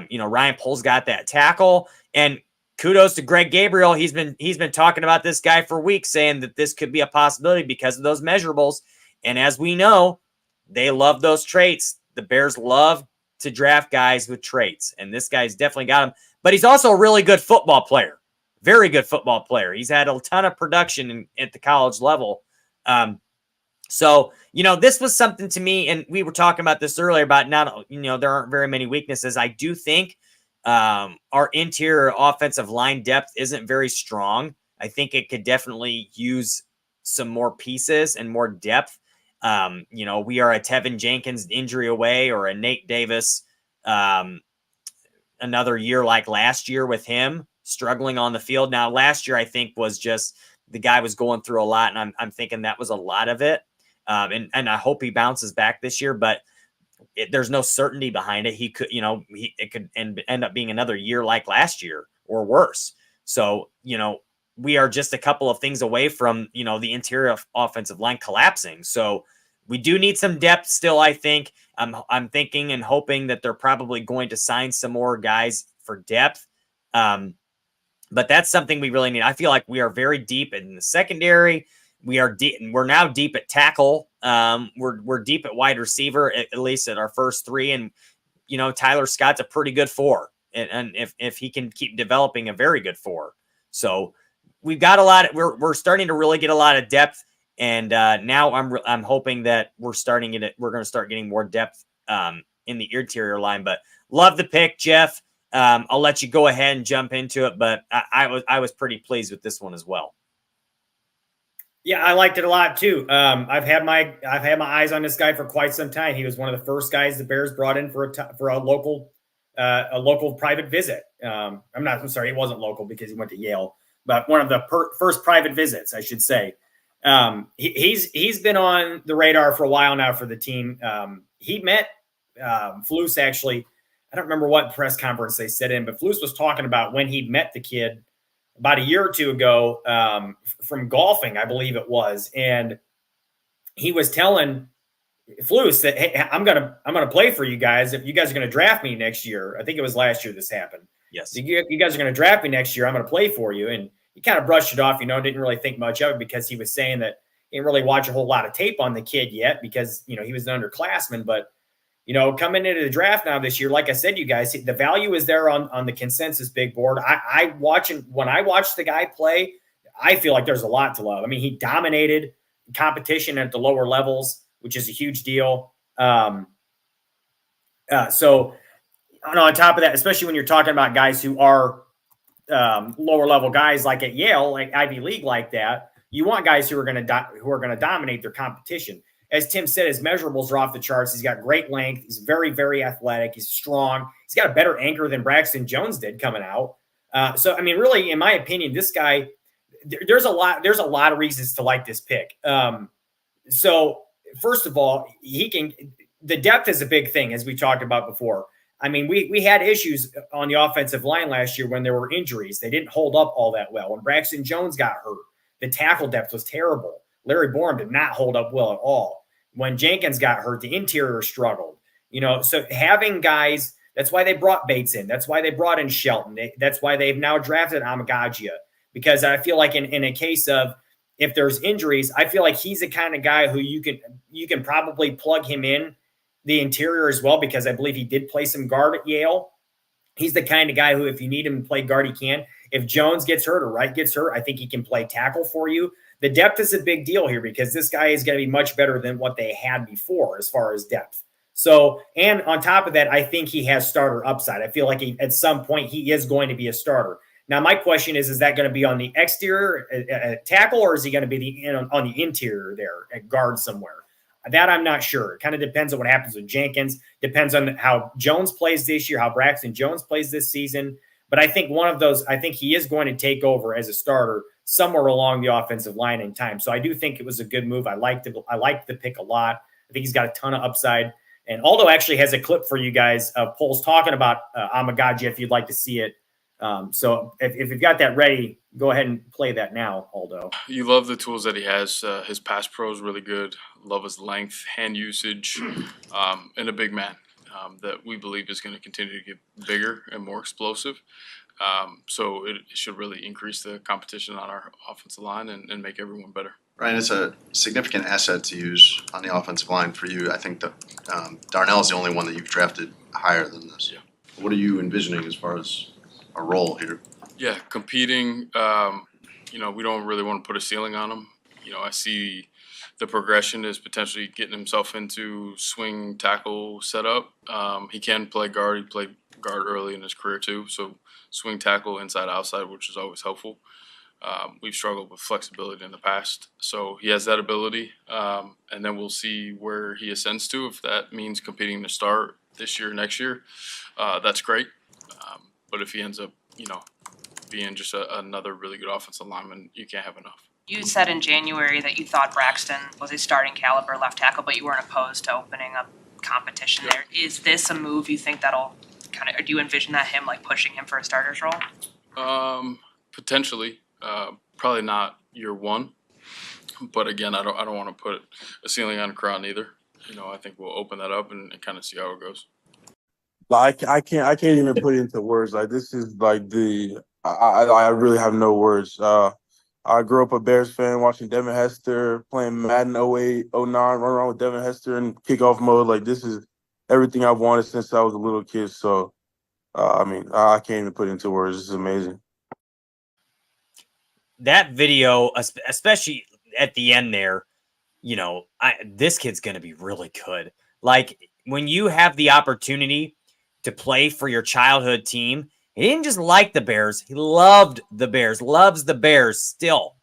You know, Ryan Poles got that tackle. And kudos to Greg Gabriel. He's been talking about this guy for weeks, saying that this could be a possibility because of those measurables. And as we know, they love those traits. The Bears love to draft guys with traits. And this guy's definitely got them. But he's also a really good football player. Very good football player. He's had a ton of production at the college level. So, you know, this was something to me, and we were talking about this earlier about there aren't very many weaknesses. I do think our interior offensive line depth isn't very strong. I think it could definitely use some more pieces and more depth. You know, we are a Tevin Jenkins injury away or a Nate Davis another year like last year with him struggling on the field. Now, last year, I think, was just the guy was going through a lot, and I'm thinking that was a lot of it. And I hope he bounces back this year, but there's no certainty behind it. He could, you know, it could end up being another year like last year or worse. So, you know, we are just a couple of things away from, you know, the interior offensive line collapsing. So we do need some depth still, I think. I'm thinking and hoping that they're probably going to sign some more guys for depth. But that's something we really need. I feel like we are very deep in the secondary. We are deep. We're now deep at tackle. We're deep at wide receiver, at least at our first three. And, you know, Tyler Scott's a pretty good four. And if he can keep developing, a very good four. So we've got a lot. We're starting to really get a lot of depth. And now I'm hoping that we're going to start getting more depth in the interior line. But love the pick, Jeff. I'll let you go ahead and jump into it, but I was pretty pleased with this one as well. Yeah, I liked it a lot too. I've had my eyes on this guy for quite some time. He was one of the first guys the Bears brought in for a local private visit. I'm sorry, he wasn't local because he went to Yale, but one of the first private visits, I should say. He's been on the radar for a while now for the team. He met Flus actually. I don't remember what press conference they said in, but Flus was talking about when he met the kid about a year or two ago from golfing, I believe it was, and he was telling Flus that, hey, I'm gonna play for you guys if you guys are gonna draft me next year. I think it was last year this happened. Yes, you guys are gonna draft me next year. I'm gonna play for you, and he kind of brushed it off. Didn't really think much of it because he was saying that he didn't really watch a whole lot of tape on the kid yet because he was an underclassman, but. Coming into the draft now this year, like I said, you guys, the value is there on the consensus big board. When I watch the guy play, I feel like there's a lot to love. I mean, he dominated competition at the lower levels, which is a huge deal. So on top of that, especially when you're talking about guys who are lower level guys like at Yale, like Ivy League like that, you want guys who are going to dominate their competition. As Tim said, his measurables are off the charts. He's got great length. He's very, very athletic. He's strong. He's got a better anchor than Braxton Jones did coming out. So, I mean, really, in my opinion, this guy, there's a lot of reasons to like this pick. So, first of all, the depth is a big thing, as we talked about before. I mean, we had issues on the offensive line last year when there were injuries. They didn't hold up all that well. When Braxton Jones got hurt, the tackle depth was terrible. Larry Borum did not hold up well at all. When Jenkins got hurt, the interior struggled. So having guys, that's why they brought Bates in. That's why they brought in Shelton. That's why they've now drafted Amegadjie. Because I feel like in a case of if there's injuries, I feel like he's the kind of guy who you can probably plug him in the interior as well, because I believe he did play some guard at Yale. He's the kind of guy who, if you need him to play guard, he can. If Jones gets hurt or Wright gets hurt, I think he can play tackle for you. The depth is a big deal here because this guy is going to be much better than what they had before as far as depth. So, and on top of that, I think he has starter upside. I feel like at some point he is going to be a starter. Now, my question is that going to be on the exterior at tackle, or is he going to be on the interior there at guard somewhere? That I'm not sure. It kind of depends on what happens with Jenkins. Depends on how Jones plays this year, how Braxton Jones plays this season. But I think I think he is going to take over as a starter somewhere along the offensive line in time. So I do think it was a good move. I liked the pick a lot. I think he's got a ton of upside. And Aldo actually has a clip for you guys of Poles talking about Amegadjie if you'd like to see it. So if you've got that ready, go ahead and play that now, Aldo. You love the tools that he has. His pass pro is really good. Love his length, hand usage, and a big man that we believe is going to continue to get bigger and more explosive. So it should really increase the competition on our offensive line and make everyone better. Ryan, it's a significant asset to use on the offensive line for you. I think that Darnell is the only one that you've drafted higher than this. Yeah. What are you envisioning as far as a role here? Yeah, competing, we don't really want to put a ceiling on him. I see the progression is potentially getting himself into swing tackle setup. He can play guard. He played guard early in his career too. So swing tackle inside outside, which is always helpful. We've struggled with flexibility in the past. So he has that ability. And then we'll see where he ascends to. If that means competing to start this year, next year, that's great. But if he ends up, being just another really good offensive lineman, you can't have enough. You said in January that you thought Braxton was a starting caliber left tackle, but you weren't opposed to opening up competition there. Is this a move you think that'll or do you envision that him pushing him for a starter's role? Potentially, probably not year one, but again, I don't want to put a ceiling on Kiran either. I think we'll open that up and kind of see how it goes. I can't even put it into words. This is I really have no words. I grew up a Bears fan, watching Devin Hester playing Madden 08, 09, run around with Devin Hester in kickoff mode. This is everything I've wanted since I was a little kid. So, I can't even put it into words. This is amazing. That video, especially at the end there, this kid's going to be really good. When you have the opportunity to play for your childhood team, he didn't just like the Bears. He loved the Bears, loves the Bears still.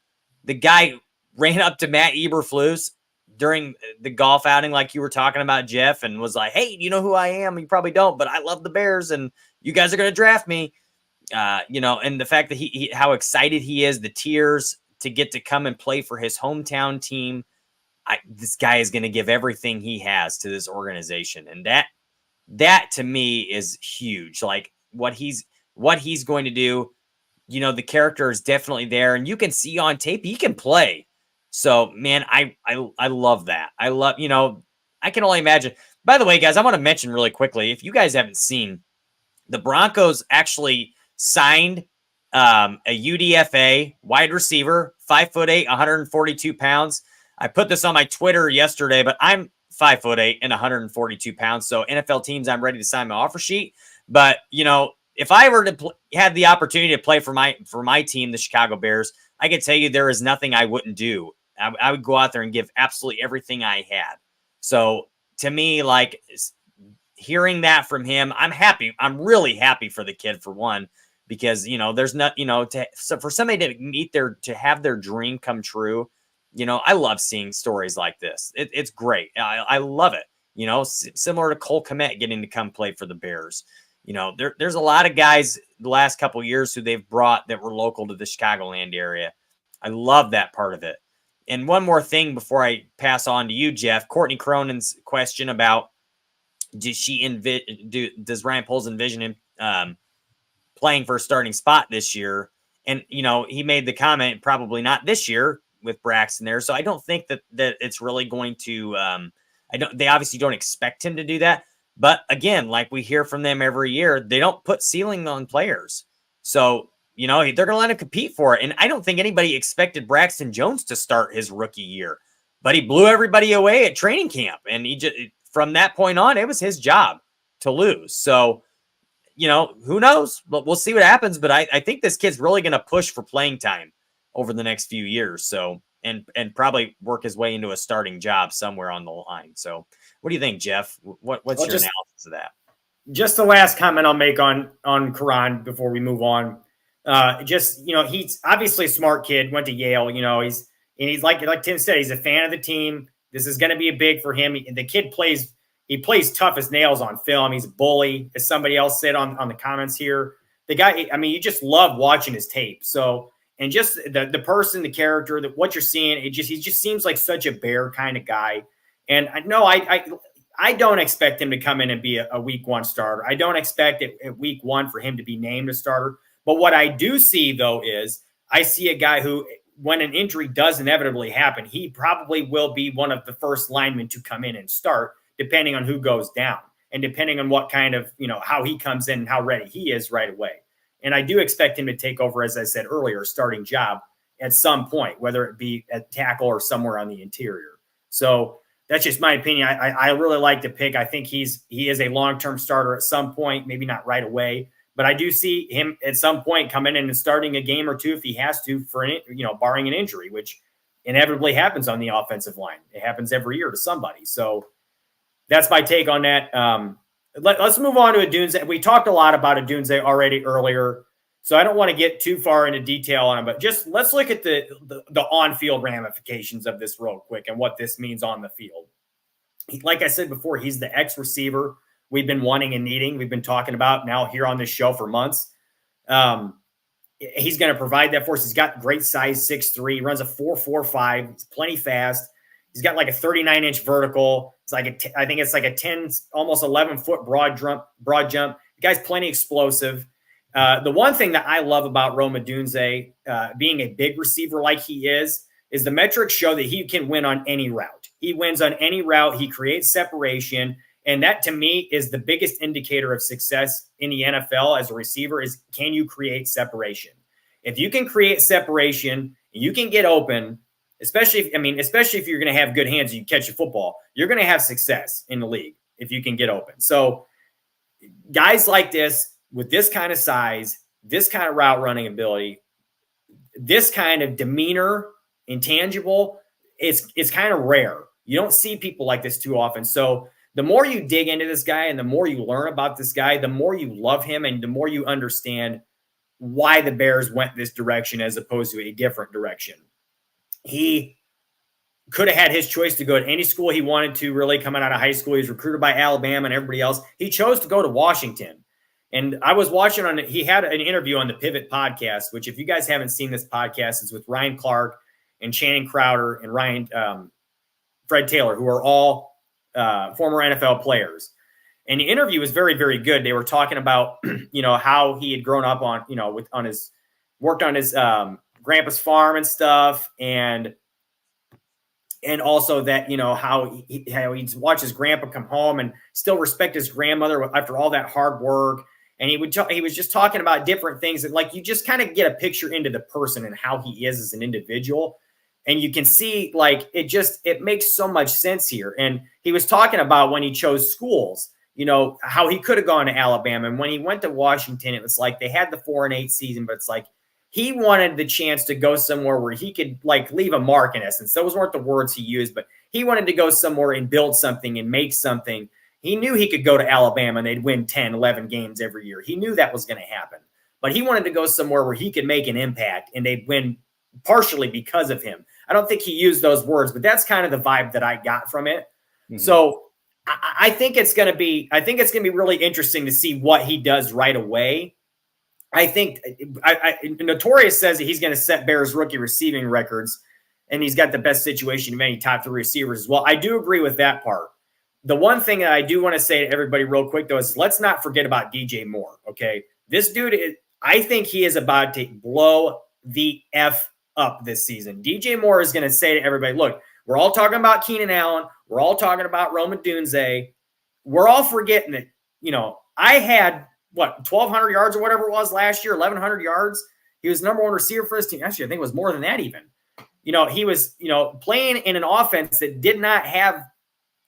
The guy ran up to Matt Eberflus during the golf outing like you were talking about, Jeff, and was like, hey, do you know who I am? You probably don't, but I love the Bears, and you guys are going to draft me. And the fact that how excited he is, the tears to get to come and play for his hometown team. This guy is going to give everything he has to this organization. And that to me is huge. Like what he's going to do, the character is definitely there, and you can see on tape he can play. So, man, I love that. I love, I can only imagine. By the way, guys, I want to mention really quickly, if you guys haven't seen, the Broncos actually signed a UDFA wide receiver, 5'8", 142 pounds. I put this on my Twitter yesterday, but I'm 5'8" and 142 pounds. So NFL teams, I'm ready to sign my offer sheet. But, if I were to had the opportunity to play for my team, the Chicago Bears, I can tell you there is nothing I wouldn't do. I would go out there and give absolutely everything I had. So to me, like hearing that from him, I'm happy. I'm really happy for the kid, for one, because, there's not, so for somebody to have their dream come true, I love seeing stories like this. It's great. I love it. Similar to Cole Kmet getting to come play for the Bears. There's a lot of guys the last couple of years who they've brought that were local to the Chicagoland area. I love that part of it. And one more thing before I pass on to you, Jeff, Courtney Cronin's question about does Ryan Poles envision him playing for a starting spot this year? And, he made the comment, probably not this year with Braxton there. So I don't think that it's really going to, they obviously don't expect him to do that. But again, like we hear from them every year, they don't put ceiling on players. So, they're going to let him compete for it. And I don't think anybody expected Braxton Jones to start his rookie year, but he blew everybody away at training camp. And from that point on, it was his job to lose. So, who knows? But we'll see what happens. But I think this kid's really going to push for playing time over the next few years. So, and probably work his way into a starting job somewhere on the line. So what do you think, Jeff? What's your analysis of that? Just the last comment I'll make on Kiran before we move on. He's obviously a smart kid, went to Yale, he's like Tim said, he's a fan of the team. This is going to be a big for him. The kid plays tough as nails on film. He's a bully, as somebody else said on the comments here. The guy, you just love watching his tape. So, and just the person, the character, what you're seeing, he just seems like such a Bear kind of guy. And I don't expect him to come in and be a week one starter. I don't expect at week one for him to be named a starter. But what I do see, though, is I see a guy who, when an injury does inevitably happen, he probably will be one of the first linemen to come in and start, depending on who goes down and depending on what kind of, how he comes in and how ready he is right away. And I do expect him to take over, as I said earlier, a starting job at some point, whether it be at tackle or somewhere on the interior. So that's just my opinion. I really like the pick. I think he is a long-term starter at some point, maybe not right away, but I do see him at some point coming in and starting a game or two if he has to, for barring an injury, which inevitably happens on the offensive line. It happens every year to somebody. So that's my take on that. Let's move on to Odunze. We talked a lot about Odunze already earlier, so I don't want to get too far into detail on him, but just let's look at the on-field ramifications of this real quick and what this means on the field. Like I said before, he's the ex-receiver we've been wanting and needing. We've been talking about now here on this show for months. He's going to provide that for us. He's got great size, 6'3", runs a 4.45. He's plenty fast. He's got like a 39-inch vertical. It's like I think it's like a 10, almost 11-foot broad jump. The guy's plenty explosive. The one thing that I love about Rome Odunze, being a big receiver like he is the metrics show that he can win on any route. He wins on any route. He creates separation. And that, to me, is the biggest indicator of success in the NFL as a receiver is, can you create separation? If you can create separation, you can get open, especially if you're going to have good hands and you catch a football, you're going to have success in the league if you can get open. So guys like this, with this kind of size, this kind of route running ability, this kind of demeanor, intangible, it's kind of rare. You don't see people like this too often. So the more you dig into this guy and the more you learn about this guy, the more you love him and the more you understand why the Bears went this direction as opposed to a different direction. He could have had his choice to go to any school he wanted to, really, coming out of high school. He was recruited by Alabama and everybody else. He chose to go to Washington. And I was watching he had an interview on the Pivot podcast, which if you guys haven't seen this podcast, it's with Ryan Clark and Channing Crowder and Fred Taylor, who are all former NFL players. And the interview was very, very good. They were talking about, how he had grown up worked on his grandpa's farm and stuff. And also that, how he'd watch his grandpa come home and still respect his grandmother after all that hard work. And he was just talking about different things that, like, you just kind of get a picture into the person and how he is as an individual. And you can see, like, it makes so much sense here. And he was talking about when he chose schools, how he could have gone to Alabama. And when he went to Washington, it was like they had the 4-8 season, but it's like he wanted the chance to go somewhere where he could, like, leave a mark, in essence. Those weren't the words he used, but he wanted to go somewhere and build something and make something. He knew he could go to Alabama and they'd win 10, 11 games every year. He knew that was going to happen. But he wanted to go somewhere where he could make an impact and they'd win partially because of him. I don't think he used those words, but that's kind of the vibe that I got from it. Mm-hmm. So I think it's going to be really interesting to see what he does right away. I think Notorious says that he's going to set Bears rookie receiving records, and he's got the best situation of any top 3 receivers as well. I do agree with that part. The one thing that I do want to say to everybody real quick, though, is let's not forget about DJ Moore, okay? This dude, I think he is about to blow the F up this season. DJ Moore is going to say to everybody, look, we're all talking about Keenan Allen. We're all talking about Rome Odunze. We're all forgetting that, I had, 1,200 yards or whatever it was last year, 1,100 yards. He was number 1 receiver for his team. Actually, I think it was more than that even. He was, playing in an offense that did not have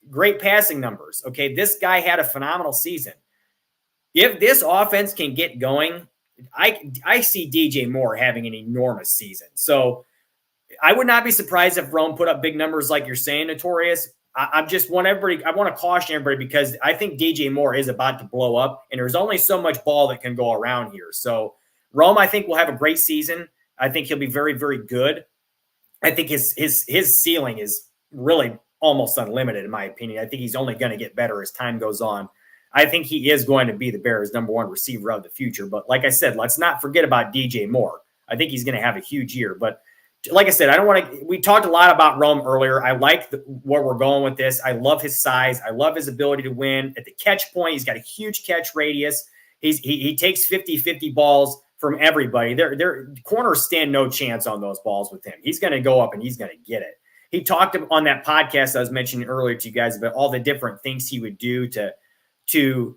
great passing numbers. Okay, this guy had a phenomenal season. If this offense can get going, I see DJ Moore having an enormous season. So I would not be surprised if Rome put up big numbers like you're saying, Notorious. I want to caution everybody because I think DJ Moore is about to blow up, and there's only so much ball that can go around here. So Rome, I think, will have a great season. I think he'll be very, very good. I think his ceiling is really almost unlimited, in my opinion. I think he's only going to get better as time goes on. I think he is going to be the Bears' number 1 receiver of the future. But like I said, let's not forget about DJ Moore. I think he's going to have a huge year. But like I said, we talked a lot about Rome earlier. I like where we're going with this. I love his size. I love his ability to win at the catch point. He's got a huge catch radius. He takes 50-50 balls from everybody. Their corners stand no chance on those balls with him. He's going to go up and he's going to get it. He talked on that podcast I was mentioning earlier to you guys about all the different things he would do to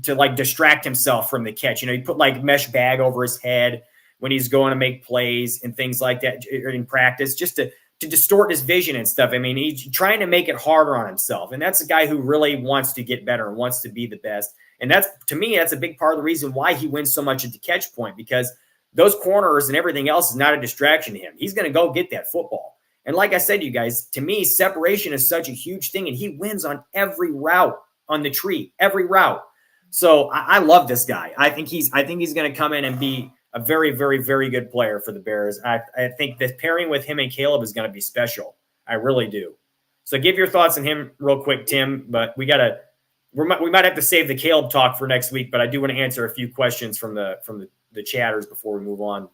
like distract himself from the catch. He put like mesh bag over his head when he's going to make plays and things like that in practice, just to distort his vision and stuff. I mean, he's trying to make it harder on himself. And that's a guy who really wants to get better and wants to be the best. And to me, that's a big part of the reason why he wins so much at the catch point, because those corners and everything else is not a distraction to him. He's going to go get that football. And like I said to you guys, to me, separation is such a huge thing, and he wins on every route on the tree, every route. So I love this guy. I think he's going to come in and be a very, very, very good player for the Bears. I think the pairing with him and Caleb is going to be special. I really do. So give your thoughts on him real quick, Tim. But we might have to save the Caleb talk for next week. But I do want to answer a few questions from the chatters before we move on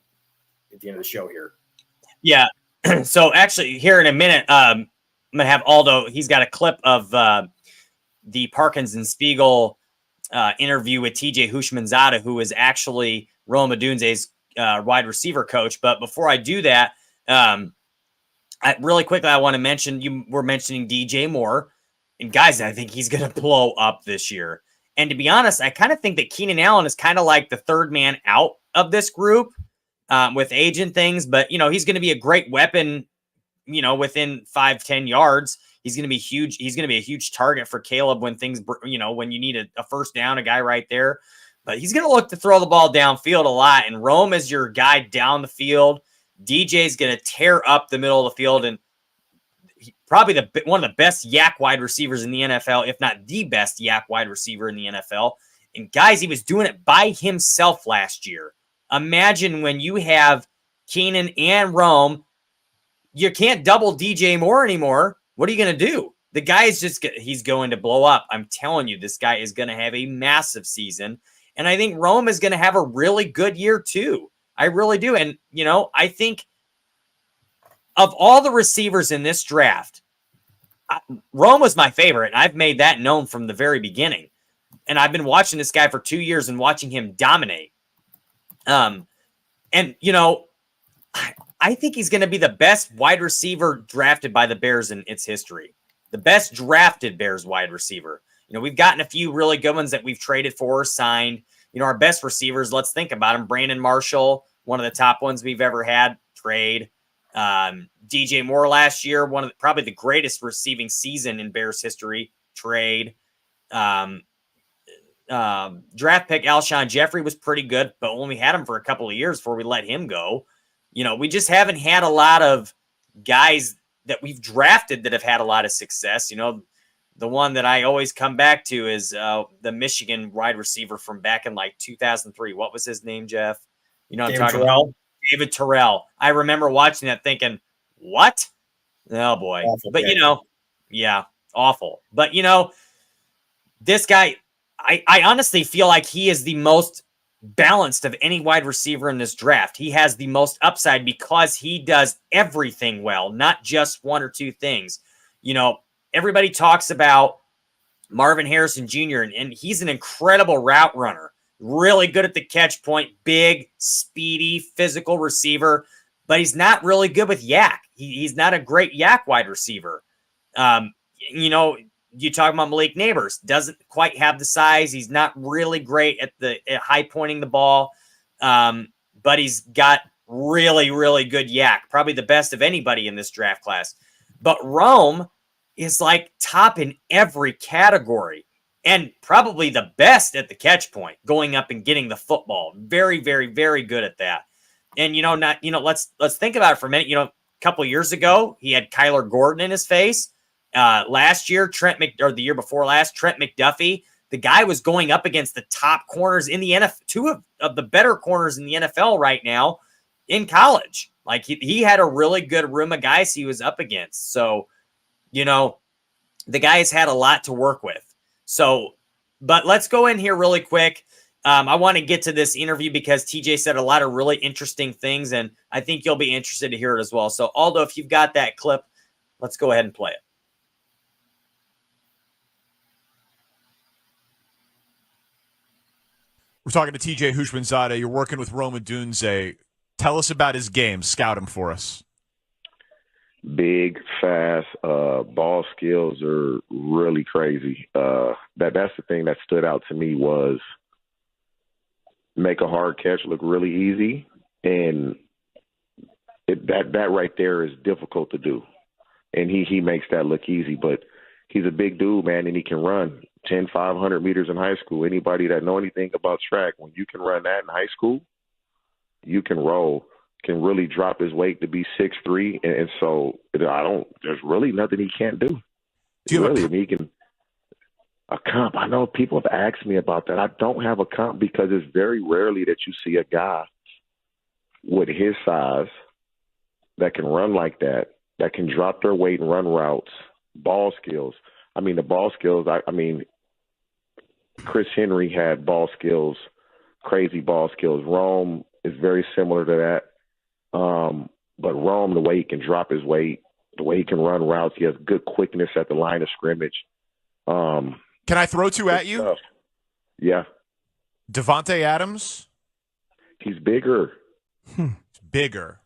at the end of the show here. Yeah. So actually, here in a minute, I'm going to have Aldo. He's got a clip of the Parkins and Spiegel interview with TJ Houshmandzadeh, who is actually Rome Odunze's wide receiver coach. But before I do that, really quickly, I want to mention, you were mentioning DJ Moore. And guys, I think he's going to blow up this year. And to be honest, I kind of think that Keenan Allen is kind of like the third man out of this group with age and things. But, he's going to be a great weapon, within 5-10 yards. He's going to be huge. He's going to be a huge target for Caleb when things, when you need a first down, a guy right there. But he's going to look to throw the ball downfield a lot. And Rome is your guy down the field. DJ's going to tear up the middle of the field, and probably one of the best yak wide receivers in the NFL, if not the best yak wide receiver in the NFL. And guys, he was doing it by himself last year. Imagine when you have Keenan and Rome, you can't double DJ Moore anymore. What are you going to do? the guy is he's going to blow up. I'm telling you, this guy is going to have a massive season. And I think Rome is going to have a really good year too. I really do. And, I think of all the receivers in this draft, Rome was my favorite. And I've made that known from the very beginning. And I've been watching this guy for 2 years and watching him dominate. And, I think he's going to be the best wide receiver drafted by the Bears in its history. The best drafted Bears wide receiver. We've gotten a few really good ones that we've traded for or signed. Our best receivers, let's think about them. Brandon Marshall, one of the top ones we've ever had, trade. DJ Moore last year, probably the greatest receiving season in Bears history, trade. Draft pick Alshon Jeffrey was pretty good, but only had him for a couple of years before we let him go. We just haven't had a lot of guys that we've drafted that have had a lot of success. The one that I always come back to is the Michigan wide receiver from back in like 2003. What was his name, Jeff? I'm talking about David Terrell. I remember watching that thinking, what? Oh boy. Awful, but yeah, awful. But this guy, I honestly feel like he is the most balanced of any wide receiver in this draft. He has the most upside because he does everything well, not just one or two things. Everybody talks about Marvin Harrison Jr., and he's an incredible route runner, really good at the catch point, big, speedy, physical receiver, but he's not really good with yak. He's not a great yak wide receiver. You talk about Malik Neighbors, doesn't quite have the size. He's not really great at high pointing the ball, but he's got really, really good yak, probably the best of anybody in this draft class. But Rome is like top in every category and probably the best at the catch point, going up and getting the football. Very, very, very good at that. And, let's think about it for a minute. A couple of years ago, he had Kyler Gordon in his face. Last year, the year before last, Trent McDuffie, the guy was going up against the top corners in the NFL, two of the better corners in the NFL right now in college. Like he had a really good room of guys he was up against. So, the guy has had a lot to work with. So, but let's go in here really quick. I want to get to this interview because TJ said a lot of really interesting things, and I think you'll be interested to hear it as well. So, Aldo, if you've got that clip, let's go ahead and play it. We're talking to TJ Houshmandzadeh. You're working with Rome Odunze. Tell us about his game. Scout him for us. Big, fast, ball skills are really crazy. That's the thing that stood out to me was make a hard catch look really easy, and that right there is difficult to do. And he makes that look easy, but he's a big dude, man, and he can run 500 meters in high school. Anybody that know anything about track, when you can run that in high school, you can roll. Can really drop his weight to be 6'3", and so there's really nothing he can't do. He can a comp. I know people have asked me about that. I don't have a comp because it's very rarely that you see a guy with his size that can run like that can drop their weight and run routes, ball skills. The ball skills, Chris Henry had ball skills, crazy ball skills. Rome is very similar to that. But Rome, the way he can drop his weight, the way he can run routes, he has good quickness at the line of scrimmage. Can I throw two at you? Stuff. Yeah. Devontae Adams? He's bigger. Bigger.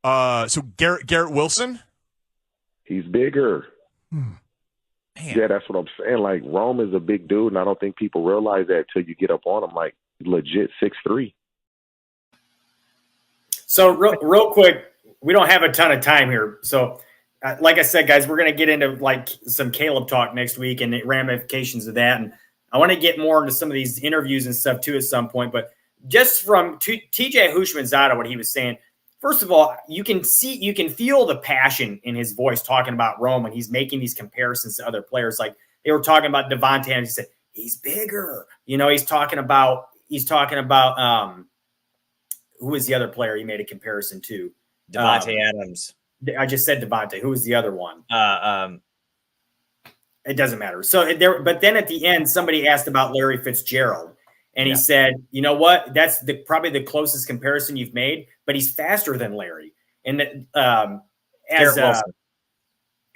So Garrett Wilson? He's bigger. Man. Yeah, that's what I'm saying. Like, Rome is a big dude, and I don't think people realize that until you get up on him, like, legit 6'3". So real quick, we don't have a ton of time here. So like I said, guys, we're going to get into like some Caleb talk next week and the ramifications of that. And I want to get more into some of these interviews and stuff too at some point. But just from TJ Houshmandzadeh, what he was saying, first of all, you can feel the passion in his voice talking about Rome when he's making these comparisons to other players. Like they were talking about Devontae, and he said, he's bigger. He's talking about who was the other player he made a comparison to? Devontae Adams. I just said Devontae. Who was the other one? It doesn't matter. So there, but then at the end, somebody asked about Larry Fitzgerald, and he said, "You know what? That's probably the closest comparison you've made, but he's faster than Larry." And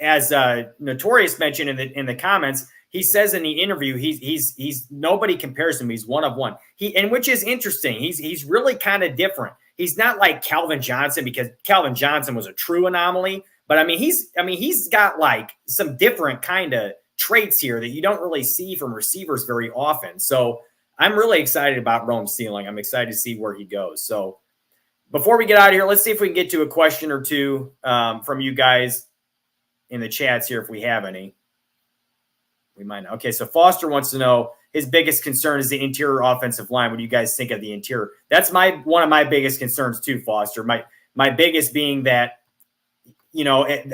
as Notorious mentioned in the comments, he says in the interview, he's nobody compares him. He's one of one. And which is interesting. He's really kind of different. He's not like Calvin Johnson, because Calvin Johnson was a true anomaly. But he's got like some different kind of traits here that you don't really see from receivers very often. So I'm really excited about Rome's ceiling. I'm excited to see where he goes. So before we get out of here, let's see if we can get to a question or two from you guys in the chats here, if we have any. We might not. Okay, so Foster wants to know his biggest concern is the interior offensive line. What do you guys think of the interior? That's one of my biggest concerns too, Foster. My biggest being that,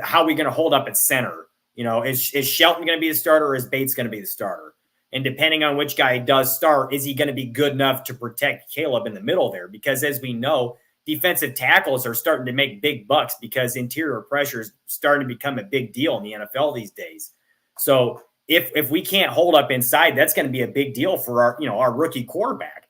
how are we going to hold up at center? Is Shelton going to be the starter, or is Bates going to be the starter? And depending on which guy does start, is he going to be good enough to protect Caleb in the middle there? Because as we know, defensive tackles are starting to make big bucks because interior pressure is starting to become a big deal in the NFL these days. So if we can't hold up inside, that's going to be a big deal for our rookie quarterback.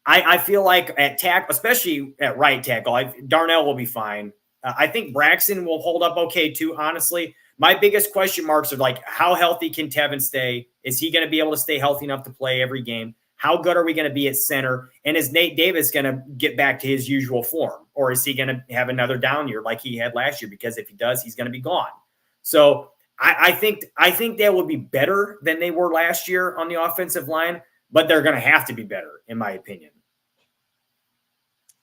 I feel like at tackle, especially at right tackle, Darnell will be fine. I think Braxton will hold up okay too, honestly. My biggest question marks are like, how healthy can Tevin stay? Is he going to be able to stay healthy enough to play every game? How good are we going to be at center? And is Nate Davis going to get back to his usual form? Or is he going to have another down year like he had last year? Because if he does, he's going to be gone. So I think they will be better than they were last year on the offensive line, but they're going to have to be better, in my opinion.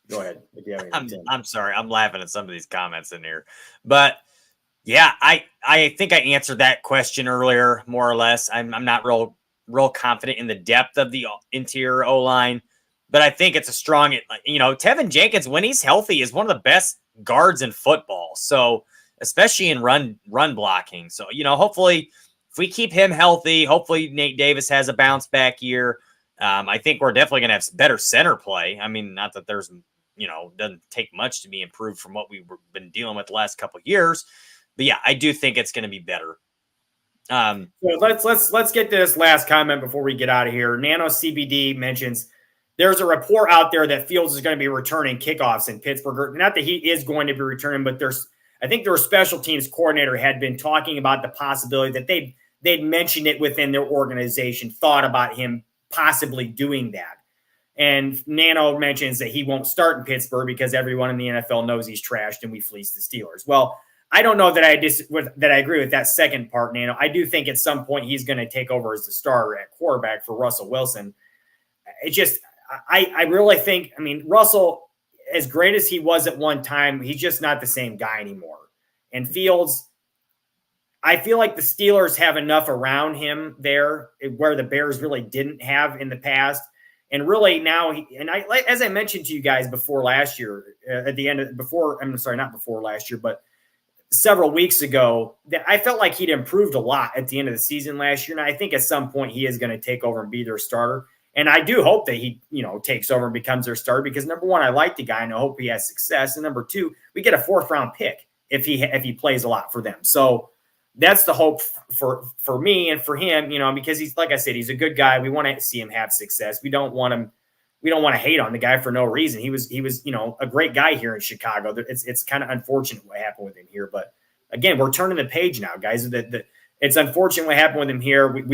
Go ahead. If you have anything. I'm sorry. I'm laughing at some of these comments in here. But yeah, I think I answered that question earlier, more or less. I'm not real confident in the depth of the interior O-line, but I think it's a strong, Tevin Jenkins, when he's healthy, is one of the best guards in football. So especially in run blocking. So, hopefully if we keep him healthy, hopefully Nate Davis has a bounce back year. I think we're definitely going to have better center play. I mean, not that there's, doesn't take much to be improved from what we've been dealing with the last couple of years. But yeah, I do think it's going to be better. So let's get to this last comment before we get out of here. Nano CBD mentions there's a report out there that Fields is going to be returning kickoffs in Pittsburgh. Not that he is going to be returning, but I think their special teams coordinator had been talking about the possibility that they'd mentioned it within their organization, thought about him possibly doing that. And Nano mentions that he won't start in Pittsburgh because everyone in the NFL knows he's trashed and we fleeced the Steelers. Well, I don't know that I agree with that second part, Nano. I do think at some point he's going to take over as the starter at quarterback for Russell Wilson. I really think, Russell, as great as he was at one time, he's just not the same guy anymore. And Fields, I feel like the Steelers have enough around him there where the Bears really didn't have in the past. And really now, as I mentioned to you guys before last year, not before last year, but several weeks ago, that I felt like he'd improved a lot at the end of the season last year. And I think at some point he is going to take over and be their starter. And I do hope that he, takes over and becomes their starter because number one, I like the guy and I hope he has success. And number two, we get a 4th round pick if he plays a lot for them. So that's the hope for me and for him, because he's, like I said, he's a good guy. We want to see him have success. We don't want to hate on the guy for no reason. He was, a great guy here in Chicago. It's kind of unfortunate what happened with him here, but again, we're turning the page now, guys. It's unfortunate what happened with him here.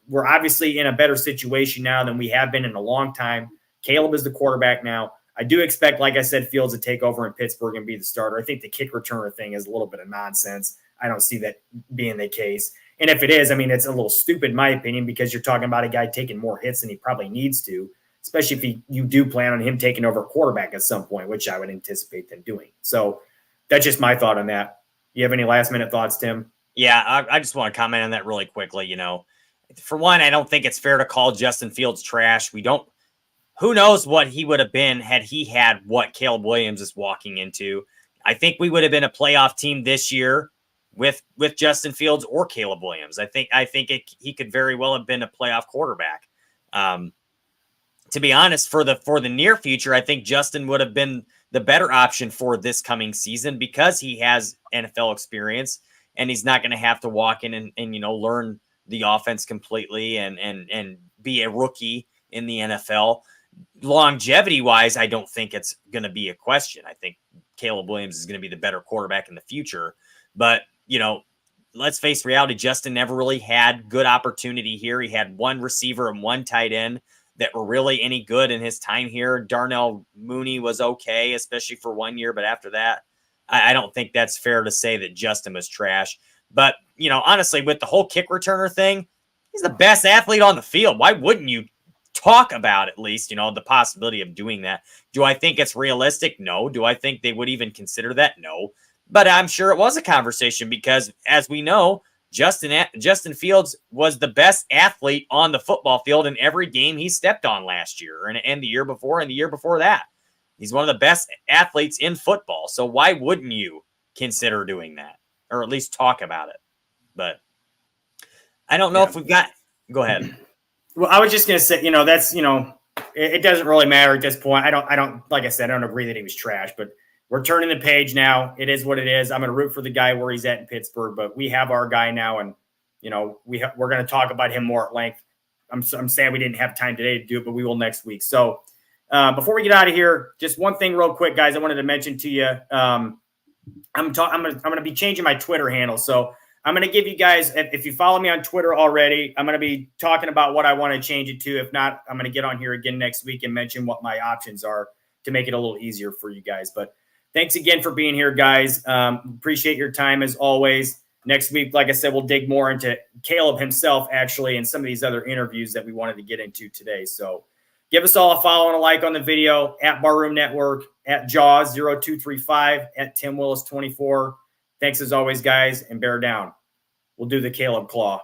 We're obviously in a better situation now than we have been in a long time. Caleb is the quarterback now. I do expect, like I said, Fields to take over in Pittsburgh and be the starter. I think the kick returner thing is a little bit of nonsense. I don't see that being the case. And if it is, it's a little stupid in my opinion because you're talking about a guy taking more hits than he probably needs to, especially if you do plan on him taking over quarterback at some point, which I would anticipate them doing. So that's just my thought on that. You have any last-minute thoughts, Tim? Yeah, I just want to comment on that really quickly. For one, I don't think it's fair to call Justin Fields trash. Who knows what he would have been had he had what Caleb Williams is walking into. I think we would have been a playoff team this year with Justin Fields or Caleb Williams. I think he could very well have been a playoff quarterback. To be honest, for the near future, I think Justin would have been the better option for this coming season because he has NFL experience and he's not going to have to walk in and learn the offense completely and be a rookie in the NFL. Longevity wise, I don't think it's going to be a question. I think Caleb Williams is going to be the better quarterback in the future. But, you know, let's face reality. Justin never really had good opportunity here. He had one receiver and one tight end that were really any good in his time here. Darnell Mooney was okay, especially for 1 year. But after that, I don't think that's fair to say that Justin was trash. But, you know, honestly, with the whole kick returner thing, he's the best athlete on the field. Why wouldn't you talk about at least, you know, the possibility of doing that? Do I think it's realistic? No. Do I think they would even consider that? No. But I'm sure it was a conversation because, as we know, Justin Fields was the best athlete on the football field in every game he stepped on last year and the year before and the year before that. He's one of the best athletes in football. So why wouldn't you consider doing that or at least talk about it? But I don't know if we've got – go ahead. Well, I was just going to say, you know, that's, you know, it doesn't really matter at this point. I don't, like I said, I don't agree that he was trash, but we're turning the page now. It is what it is. I'm going to root for the guy where he's at in Pittsburgh, but we have our guy now, and, you know, we're going to talk about him more at length. I'm sad we didn't have time today to do it, but we will next week. So before we get out of here, just one thing real quick, guys, I wanted to mention to you. I'm going to be changing my Twitter handle. So I'm going to give you guys, if you follow me on Twitter already, I'm going to be talking about what I want to change it to. If not, I'm going to get on here again next week and mention what my options are to make it a little easier for you guys. But thanks again for being here, guys. Appreciate your time as always. Next week, like I said, we'll dig more into Caleb himself, actually, and some of these other interviews that we wanted to get into today. So give us all a follow and a like on the video, at Barroom Network, at Jaws0235, at Tim Willis 24. Thanks as always, guys, and bear down. We'll do the Caleb Claw.